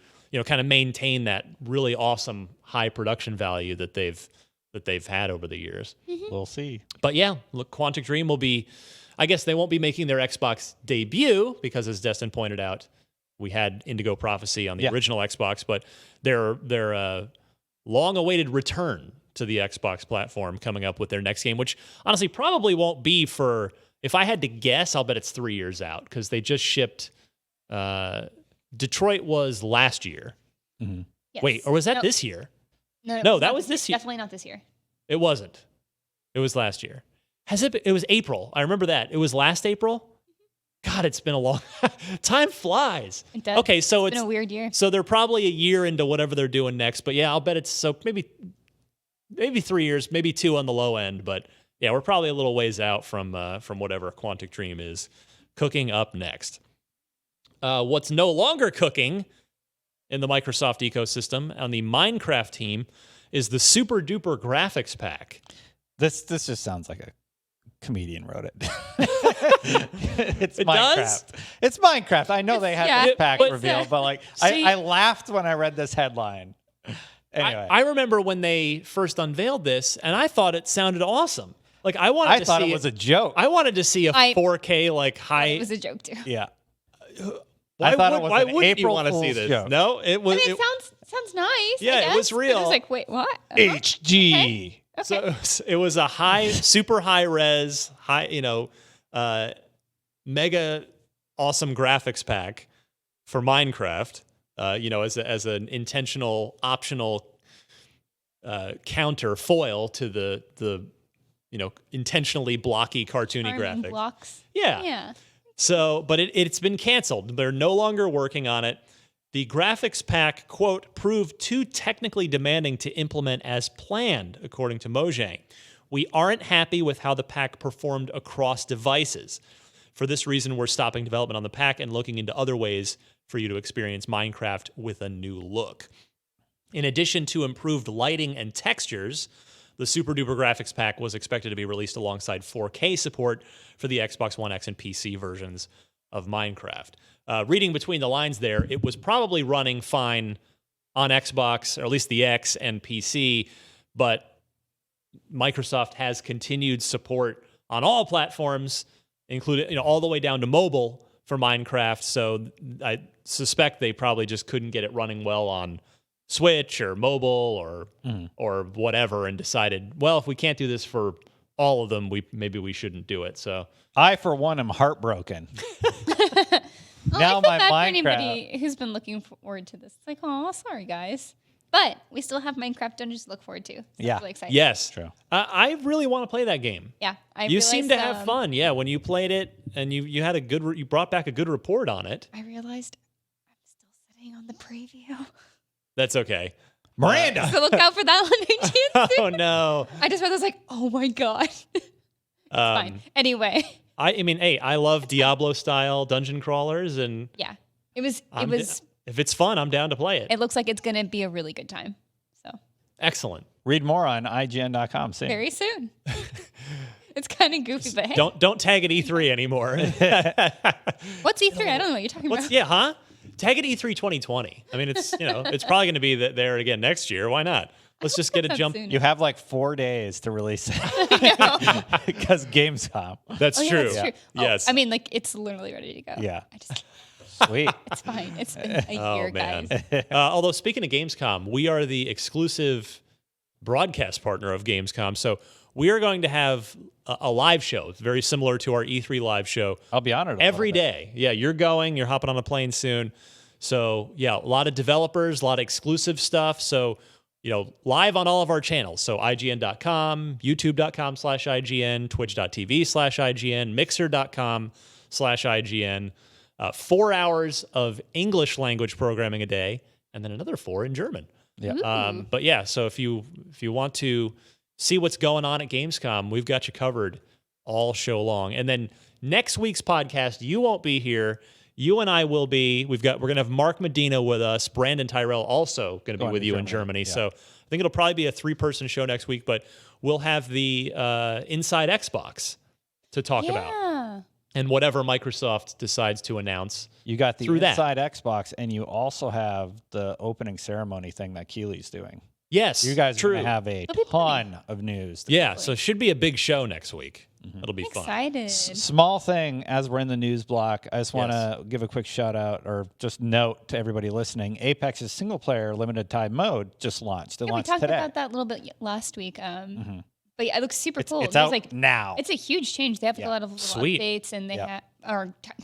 kind of maintain that really awesome high production value that they've had over the years. We'll see. But yeah, look, Quantic Dream will be, I guess they won't be making their Xbox debut because, as Destin pointed out, we had Indigo Prophecy on the original Xbox, but their long-awaited return to the Xbox platform coming up with their next game, which honestly probably won't be for, if I had to guess, I'll bet it's 3 years out because they just shipped, Detroit was last year. Mm-hmm. Yes. Wait, or was that this year? No, that was this year. Definitely not this year. It wasn't. It was last year. It was April. I remember that. It was last April. God, it's been a long time flies. It does. Okay, so it's been a weird year. So they're probably a year into whatever they're doing next. But yeah, I'll bet it's so maybe 3 years, maybe 2 on the low end. But yeah, we're probably a little ways out from whatever Quantic Dream is cooking up next. What's no longer cooking in the Microsoft ecosystem on the Minecraft team is the super duper graphics pack. This just sounds like a comedian wrote it. It's It Minecraft. does? It's Minecraft. I know they had this pack but- reveal, but like See- I laughed when I read this headline. Anyway, I remember when they first unveiled this, and I thought it sounded awesome. Like I thought it was a joke. I wanted to see a 4K like high. It was a joke too. Yeah. Why thought it was why an wouldn't you April want to see Fool's this? joke. No, it was. I mean, it sounds nice. Yeah, I it guess, was but real. It was like, wait, what? HG. Okay. So it was a super high res, mega awesome graphics pack for Minecraft. As an intentional optional counter foil to the intentionally blocky cartoony Farming graphics. blocks. Yeah. So, but it's been canceled. They're no longer working on it. The graphics pack, quote, proved too technically demanding to implement as planned, according to Mojang. We aren't happy with how the pack performed across devices. For this reason, we're stopping development on the pack and looking into other ways for you to experience Minecraft with a new look. In addition to improved lighting and textures, the Super Duper Graphics Pack was expected to be released alongside 4K support for the Xbox One X and PC versions of Minecraft. Reading between the lines there, it was probably running fine on Xbox, or at least the X and PC, but Microsoft has continued support on all platforms, including all the way down to mobile for Minecraft. So I suspect they probably just couldn't get it running well on Switch or mobile or whatever, and decided, well, if we can't do this for all of them, maybe we shouldn't do it. So I, for one, am heartbroken. Well, Now I feel my bad for Minecraft- anybody who's been looking forward to this. It's like, oh, sorry guys, but we still have Minecraft Dungeons to look forward to. So Yeah. I'm really excited. yes, True. I really want to play that game. Yeah. You seem to have fun. Yeah, when you played it and you had you brought back a good report on it. I realized I'm still sitting on the preview. That's okay. Miranda. So look out for that one, AGN. Oh no. I just read this like, oh my god. Fine. Anyway. I mean, hey, I love Diablo style dungeon crawlers, and Yeah. It was. if it's fun, I'm down to play it. It looks like it's gonna be a really good time. So Excellent. Read more on IGN.com soon. very soon. It's kind of goofy, but hey, Don't tag at E3 anymore. what's E3? I don't know what you're talking about. Yeah, huh? Tag at E3 2020. I mean, it's it's probably going to be there again next year. Why not? Let's just get a That's jump. soon. You have like 4 days to release it because Gamescom. That's Oh, yeah, true. that's true. Oh, Yes. I mean, like it's literally ready to go. Yeah. I just, Sweet. it's fine. It's been a year, man. guys. Although speaking of Gamescom, we are the exclusive broadcast partner of Gamescom, so we are going to have a live show very similar to our E3 live show I'll be honored. every day. Yeah, you're hopping on a plane soon. So yeah, a lot of developers, a lot of exclusive stuff. So, live on all of our channels. So IGN.com, YouTube.com/IGN, Twitch.tv/IGN, Mixer.com/IGN. 4 hours of English language programming a day, and then another 4 in German. Yeah. But yeah, so if you want to see what's going on at Gamescom, we've got you covered all show long. And then next week's podcast, you won't be here. You and I will be. We're going to have Mark Medina with us. Brandon Tyrell also going to be with you in Germany. Yeah. So I think it'll probably be a 3-person show next week, but we'll have the Inside Xbox to talk about. And whatever Microsoft decides to announce. You got the Inside Xbox, and you also have the opening ceremony thing that Keeley's doing. Yes, you guys are going to have a ton of news. Yeah, so it should be a big show next week. It'll be excited. fun. Small thing, as we're in the news block, I just want to give a quick shout out or just note to everybody listening, Apex's single-player limited time mode just launched. It launched today. We talked about that a little bit last week. But yeah, it looks super cool. It's out now. It's a huge change. They have a lot of little updates, and they have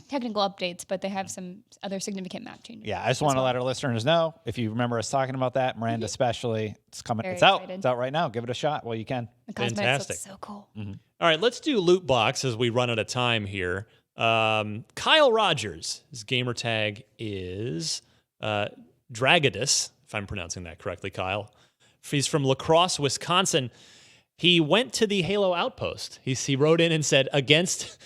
technical updates, but they have some other significant map changes. Yeah, I just want to let our listeners know, if you remember us talking about that, Miranda especially, it's coming. It's out. It's out right now. Give it a shot while you can. The cosmetics look so cool. All right, let's do loot box as we run out of time here. Kyle Rogers, his gamer tag is Dragadus, if I'm pronouncing that correctly, Kyle. He's from La Crosse, Wisconsin. He went to the Halo Outpost. He wrote in and said, against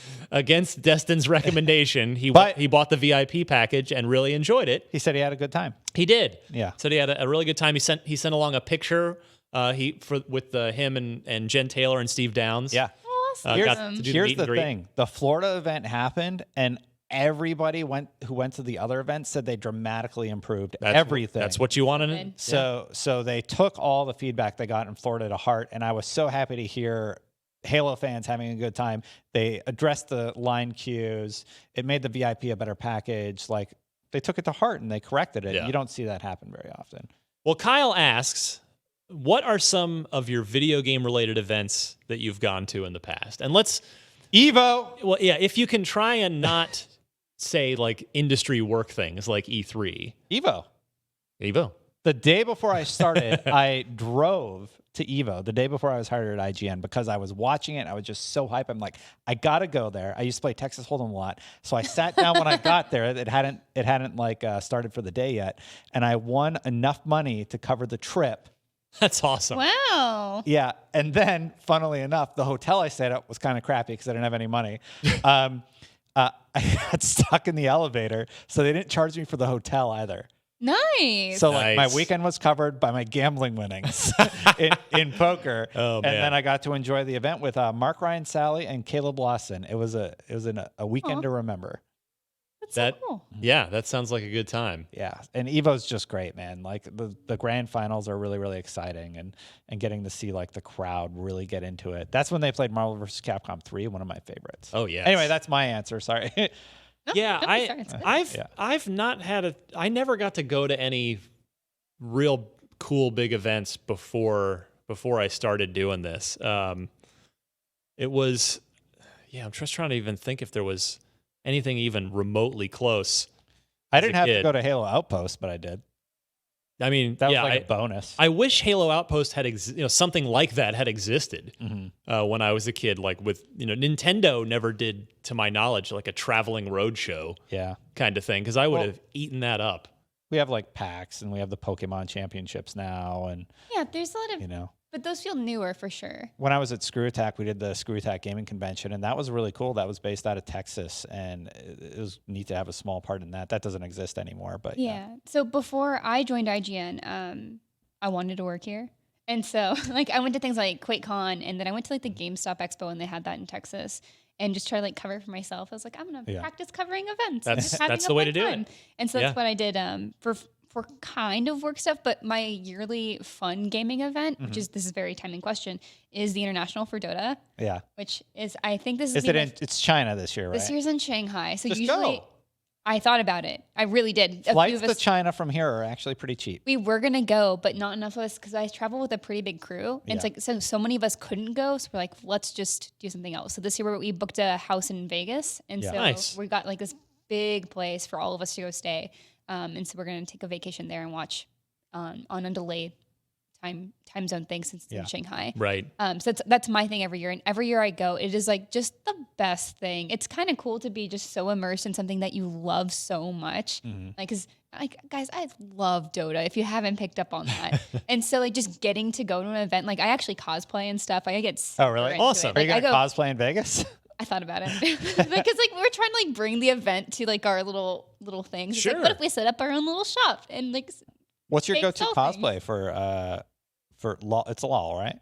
Destin's recommendation, he bought the VIP package and really enjoyed it. He said he had a good time. He did. Yeah. Said he had a really good time. He sent along a picture with him and Jen Taylor and Steve Downs. Yeah. Awesome. Here's the thing. The Florida event happened, and everybody who went to the other event said they dramatically improved everything. That's what you wanted. So they took all the feedback they got in Florida to heart, and I was so happy to hear Halo fans having a good time. They addressed the line queues. It made the VIP a better package. Like, they took it to heart and they corrected it. Yeah. You don't see that happen very often. Well, Kyle asks, what are some of your video game related events that you've gone to in the past? And Evo. Well, yeah, if you can try and not say like industry work things like E3. Evo. The day before I started, I drove to Evo the day before I was hired at IGN because I was watching it. I was just so hyped. I'm like, I gotta go there. I used to play Texas Hold'em a lot, so I sat down when I got there. It hadn't started for the day yet, and I won enough money to cover the trip. That's awesome. Wow. Yeah, and then, funnily enough, the hotel I stayed at was kind of crappy because I didn't have any money. I got stuck in the elevator, so they didn't charge me for the hotel either. Nice. So my weekend was covered by my gambling winnings in poker. Oh, man. And then I got to enjoy the event with Mark Ryan Sally and Caleb Lawson. It was a weekend to remember. That's so cool. Yeah, that sounds like a good time. Yeah, and Evo's just great, man. Like the grand finals are really, really exciting, and getting to see like the crowd really get into it. That's when they played Marvel vs. Capcom 3, one of my favorites. Oh yeah. Anyway, that's my answer. Sorry. Yeah, I've not had I never got to go to any real cool big events before I started doing this. It was, I'm just trying to even think if there was anything even remotely close. I didn't have to go to Halo Outpost, but I did. I mean, that was like a bonus. I wish Halo Outpost had something like that had existed when I was a kid. Like with Nintendo never did, to my knowledge, like a traveling roadshow, kind of thing. Because I would have eaten that up. We have like PAX, and we have the Pokemon Championships now, and there's a lot of but those feel newer for sure. When I was at Screw Attack, we did the Screw Attack Gaming Convention, and that was really cool. That was based out of Texas, and it was neat to have a small part in that. That doesn't exist anymore, but So before I joined IGN, I wanted to work here, and so like I went to things like QuakeCon, and then I went to like the GameStop Expo, and they had that in Texas, and just try to like cover it for myself. I was like, I'm gonna practice covering events. That's the way to do it. And so that's what I did for kind of work stuff, but my yearly fun gaming event, which is, this is a very timing question, is the International for Dota. Yeah. Which is, I think this is it's China this year, right? This year's in Shanghai. So just usually go. I thought about it. I really did. Flights to China from here are actually pretty cheap. We were going to go, but not enough of us, because I travel with a pretty big crew. And it's like, so many of us couldn't go. So we're like, let's just do something else. So this year we booked a house in Vegas. And so we got like this big place for all of us to go stay. And so we're going to take a vacation there and watch on a delayed time zone thing since it's in Shanghai. Right. So that's my thing every year. And every year I go, it is like just the best thing. It's kind of cool to be just so immersed in something that you love so much. Like, cause like, guys, I love Dota if you haven't picked up on that. And so like just getting to go to an event, like I actually cosplay and stuff. I get Oh, really? Awesome. Are you Like, going to cosplay in Vegas? I thought about it because like we're trying to like bring the event to like our little things. It's like, what if we set up our own little shop and like What's your go-to cosplay for LOL? It's LOL, right?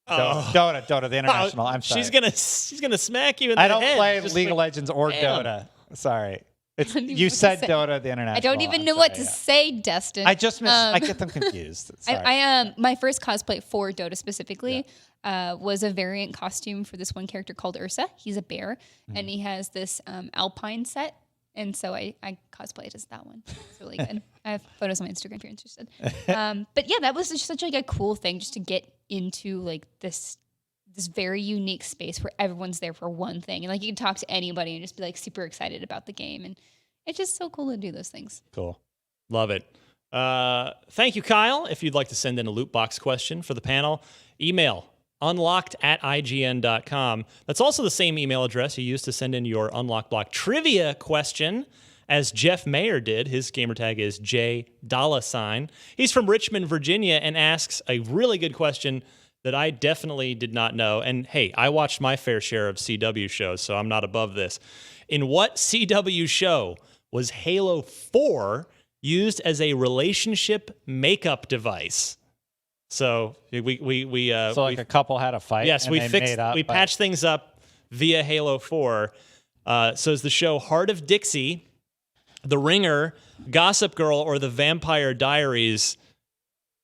Dota, the international. I'm sorry. She's gonna smack you in the head. I don't play Just League of like, Legends or damn. Dota. Sorry. It's, don't even you know what said to say. Dota, the international. I don't even know what to say, Destin. I just missed. I get them confused. Sorry. I my first cosplay for Dota specifically was a variant costume for this one character called Ursa. He's a bear, and he has this alpine set. And so I cosplayed as that one. It's really good. I have photos on my Instagram if you're interested. But yeah, that was just such like a cool thing just to get into like this very unique space where everyone's there for one thing. And like you can talk to anybody and just be like super excited about the game. And it's just so cool to do those things. Cool. Love it. Thank you, Kyle. If you'd like to send in a loot box question for the panel, email unlocked@ign.com. That's also the same email address you used to send in your Unlock Block trivia question, as Jeff Mayer did. His gamer tag is $. He's from Richmond, Virginia, and asks a really good question that I definitely did not know. And hey, I watched my fair share of CW shows, so I'm not above this. In what CW show was Halo 4 used as a relationship makeup device? So a couple had a fight. Yes, and we patched things up via Halo 4. So is the show Heart of Dixie, The Ringer, Gossip Girl, or The Vampire Diaries?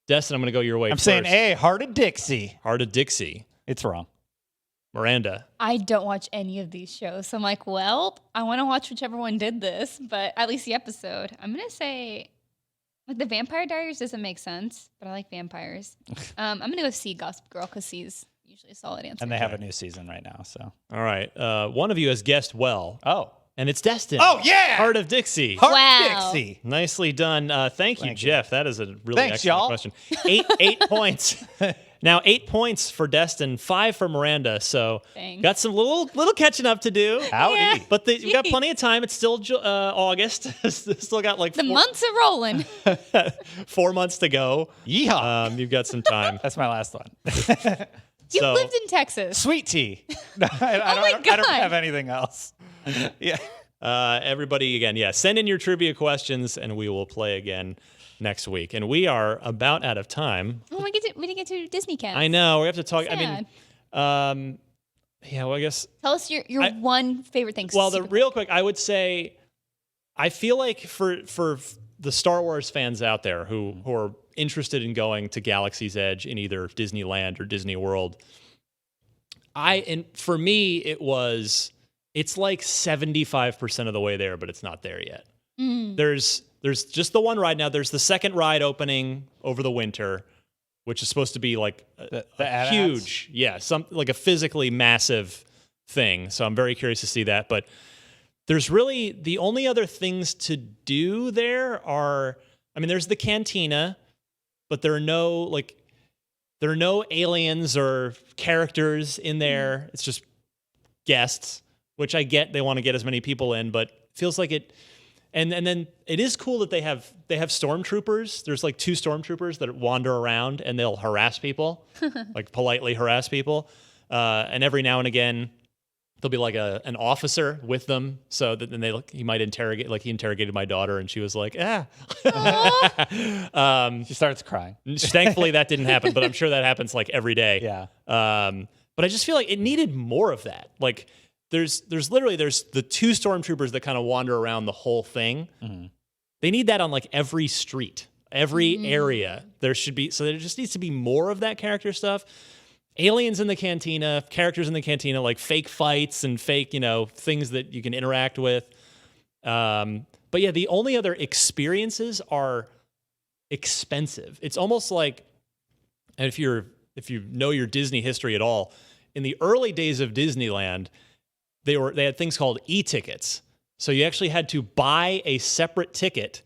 Destin, I'm going to go your way first. I'm saying A, Heart of Dixie. Heart of Dixie. It's wrong. Miranda. I don't watch any of these shows. So I'm like, well, I want to watch whichever one did this, but at least the episode. I'm going to say, like, The Vampire Diaries doesn't make sense, but I like vampires. I'm going to go C, Gossip Girl, because C's usually a solid answer. And they have a new season right now, so. All right. One of you has guessed well. Oh. And it's Destin. Oh, yeah! Heart of Dixie. Heart Wow. of Dixie. Nicely done. Thank you, Jeff. That is a really Thanks, excellent y'all. question. 8 points. Now 8 points for Destin, 5 for Miranda. So Dang. got some little catching up to do. Howdy. Yeah. But you got plenty of time. It's still August. Still got like The months are rolling. 4 months to go. Yeehaw. You've got some time. That's my last one. You So- lived in Texas. Sweet tea. No, I don't God. have anything else. Yeah. Everybody, again, send in your trivia questions, and we will play again next week. And we are about out of time. Oh, we didn't get to Disney Cats. I know. We have to talk. Sad. I mean, well, I guess. Tell us your one favorite thing. Well, real quick, I would say, I feel like for the Star Wars fans out there who are interested in going to Galaxy's Edge in either Disneyland or Disney World, for me, it's like 75% of the way there, but it's not there yet. There's just the one ride now. There's the second ride opening over the winter, which is supposed to be like a huge, like a physically massive thing. So I'm very curious to see that. But there's really the only other things to do there there's the cantina, but there are no aliens or characters in there. It's just guests, which I get. They want to get as many people in, but it feels like it. And then it is cool that they have stormtroopers. There's like 2 stormtroopers that wander around and they'll harass people, like politely harass people. And every now and again, there'll be like an officer with them. So that then he might interrogate, like he interrogated my daughter and she was like, She starts crying. Thankfully that didn't happen, but I'm sure that happens like every day. Yeah. But I just feel like it needed more of that. Like there's the 2 stormtroopers that kind of wander around the whole thing. Mm-hmm. They need that on like every street, every area. There just needs to be more of that character stuff. Aliens in the cantina, characters in the cantina, like fake fights and fake, things that you can interact with. But yeah, the only other experiences are expensive. It's almost like, and if you know your Disney history at all, in the early days of Disneyland, they had things called e-tickets. So you actually had to buy a separate ticket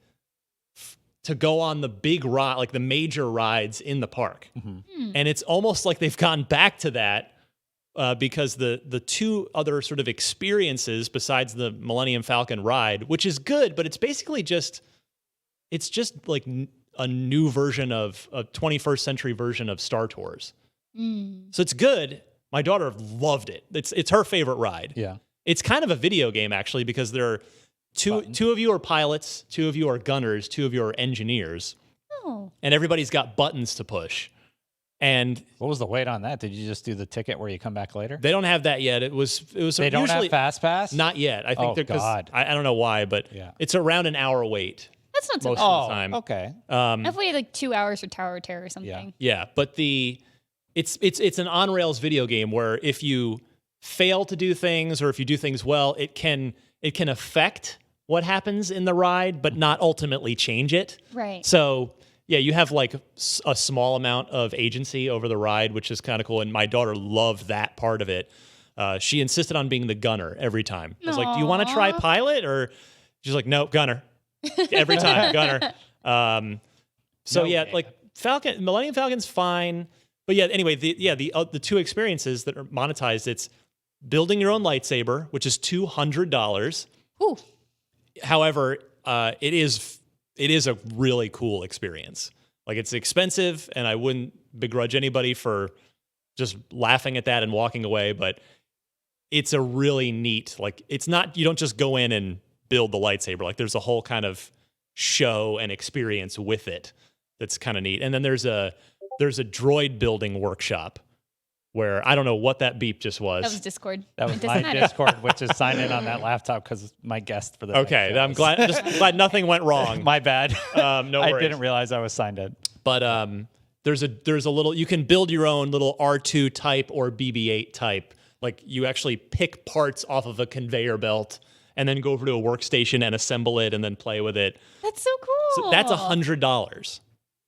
to go on the big ride, like the major rides in the park. And it's almost like they've gone back to that because the two other sort of experiences besides the Millennium Falcon ride, which is good, but it's basically just like a new version of a 21st century version of Star Tours. So it's good. My daughter loved it. It's her favorite ride. Yeah. It's kind of a video game actually, because there are two of you are pilots, 2 of you are gunners, 2 of you are engineers. Oh. And everybody's got buttons to push. And What was the wait on that? Did you just do the ticket where you come back later? they don't have that yet. It was They don't usually have Fast Pass? not yet. I think Oh, they're God. I don't know why, but it's around an hour wait That's not so most bad. of the time. Okay. I've waited like 2 hours for Tower of Terror or something. Yeah. Yeah, but it's an on rails video game where if you fail to do things or if you do things well, it can affect what happens in the ride, but not ultimately change it. Right. So yeah, you have like a small amount of agency over the ride, which is kind of cool. And my daughter loved that part of it. She insisted on being the gunner every time. I was like, "Do you want to try pilot?" Or she's like, "No, gunner." Every time, gunner. So No yeah, game. like Millennium Falcon's fine. But yeah, anyway, the two experiences that are monetized, it's building your own lightsaber, which is $200. Ooh. However, it is a really cool experience. Like it's expensive, and I wouldn't begrudge anybody for just laughing at that and walking away. But it's a really neat. Like it's not, you don't just go in and build the lightsaber. Like there's a whole kind of show and experience with it that's kind of neat. And then there's a droid building workshop where I don't know what that beep just was. That was Discord. That was It doesn't my matter. Discord, which is signed in on that laptop because my guest for the Okay, night I'm shows. glad nothing went wrong. My bad. No I worries. didn't realize I was signed in. But there's a little, you can build your own little R2 type or BB-8 type. Like you actually pick parts off of a conveyor belt and then go over to a workstation and assemble it and then play with it. That's so cool. So that's $100.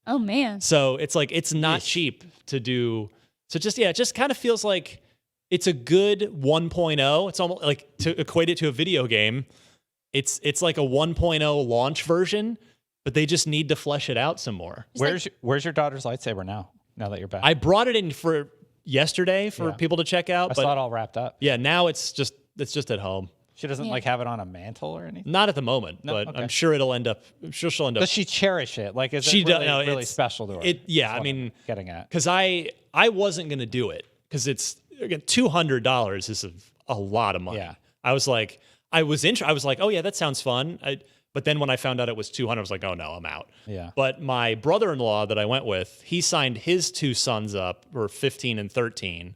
Oh man. So it's like, it's not cheap to do. So it just kind of feels like it's a good 1.0. It's almost like, to equate it to a video game, it's like a 1.0 launch version, but they just need to flesh it out some more. Where's your daughter's lightsaber now? Now that you're back, I brought it in for yesterday for people to check out. I but saw it all wrapped up. yeah, now it's just at home. She doesn't like have it on a mantle or anything. Not at the moment, No? but Okay. I'm sure she'll end up. Does she cherish it? Like, is She it does- really, no, really it's- special to her? Yeah, That's I what mean, I'm getting at. because I wasn't gonna do it because it's again $200 is a lot of money. Yeah. I was like, I was like, oh yeah, that sounds fun. But then when I found out it was $200, I was like, oh no, I'm out. Yeah. But my brother-in-law that I went with, he signed his 2 sons up, who were 15 and 13.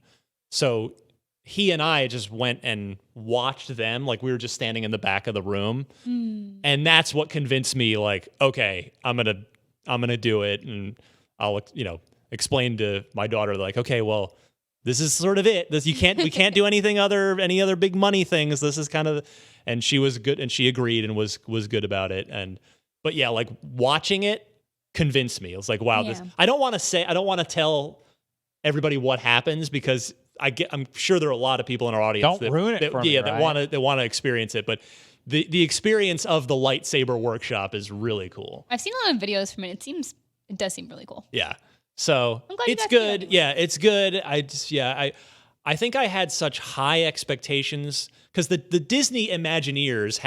So he and I just went and watched them. Like we were just standing in the back of the room. And that's what convinced me, like, okay, I'm gonna do it. And I'll, explain to my daughter, like, okay, well, this is sort of it. We can't do any other big money things. This is kind of, and she was good and she agreed and was good about it. But yeah, like watching it convinced me. It was like, wow, Yeah. I don't want to tell everybody what happens because I'm sure there are a lot of people in our audience Don't ruin it for me, that right? want to experience it. But the experience of the lightsaber workshop is really cool. I've seen a lot of videos from it. It does seem really cool. Yeah. So I'm glad you it's got to do good. it. Yeah, it's good. I think I had such high expectations because the Disney Imagineers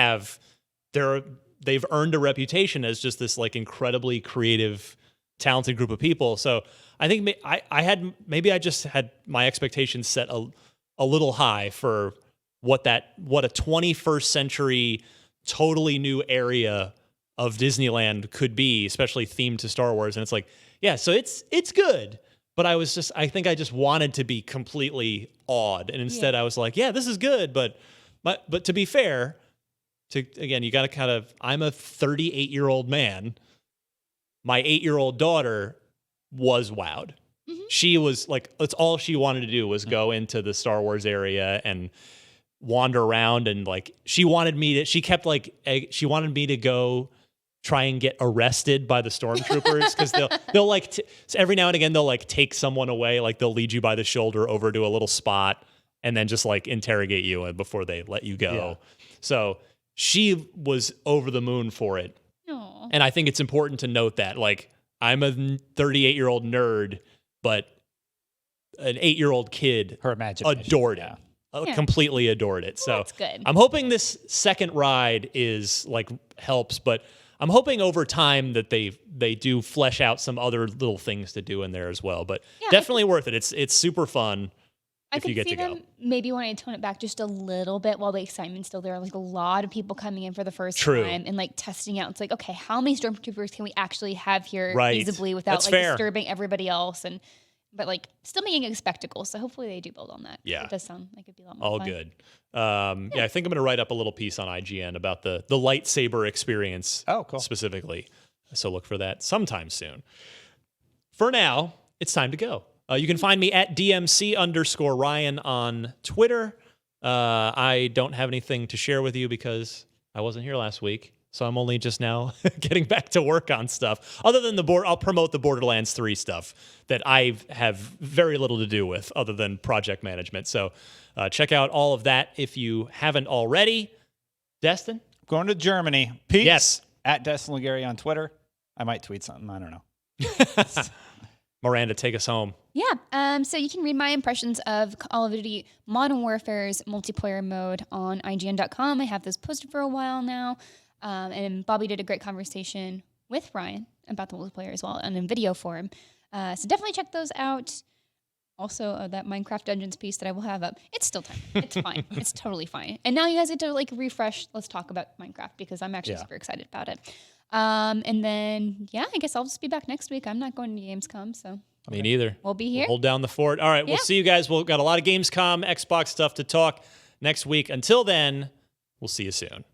they've earned a reputation as just this like incredibly creative, talented group of people. So I think I just had my expectations set a little high for what a 21st century totally new area of Disneyland could be, especially themed to Star Wars. And it's like, yeah, so it's good. But I think I just wanted to be completely awed. And instead I was like, yeah, this is good. But to be fair, you got to I'm a 38-year-old man. My 8-year-old daughter was wowed. Mm-hmm. She was like, that's all she wanted to do was go into the Star Wars area and wander around. And like, she wanted me to go try and get arrested by the stormtroopers because they'll like so every now and again they'll like take someone away, like they'll lead you by the shoulder over to a little spot and then just like interrogate you before they let you go. Yeah. So she was over the moon for it. Aw. And I think it's important to note that, like, I'm a 38-year-old nerd, but an 8-year-old kid Her imagination adored it. Completely adored it. So that's good. I'm hoping this second ride is like helps, but I'm hoping over time that they do flesh out some other little things to do in there as well. But definitely worth it. It's super fun. I if you could get see to go. them maybe wanting to tone it back just a little bit while the excitement's still there. Like a lot of people coming in for the first True. time and like testing out. It's like, okay, how many stormtroopers can we actually have here Right. feasibly without That's like fair. disturbing everybody else? But like still making it a spectacle. So hopefully they do build on that. Yeah. It does sound like it'd be a lot more All fun. good. Yeah, I think I'm going to write up a little piece on IGN about the lightsaber experience specifically. So look for that sometime soon. For now, it's time to go. You can find me at DMC_Ryan on Twitter. I don't have anything to share with you because I wasn't here last week. So I'm only just now getting back to work on stuff. Other than I'll promote the Borderlands 3 stuff that I have very little to do with other than project management. So check out all of that if you haven't already. Destin? Going to Germany. Peace. Yes. At Destin Legary on Twitter. I might tweet something. I don't know. Miranda, take us home. Yeah. So you can read my impressions of Call of Duty Modern Warfare's multiplayer mode on IGN.com. I have those posted for a while now. And Bobby did a great conversation with Ryan about the multiplayer as well and in video form. So definitely check those out. Also, that Minecraft Dungeons piece that I will have up. It's still time. It's fine. It's totally fine. And now you guys get to like refresh. Let's talk about Minecraft because I'm actually super excited about it. And then, I guess I'll just be back next week. I'm not going to Gamescom, so. Me neither. We'll be here. We'll hold down the fort. All right, we'll see you guys. We've got a lot of Gamescom, Xbox stuff to talk next week. Until then, we'll see you soon.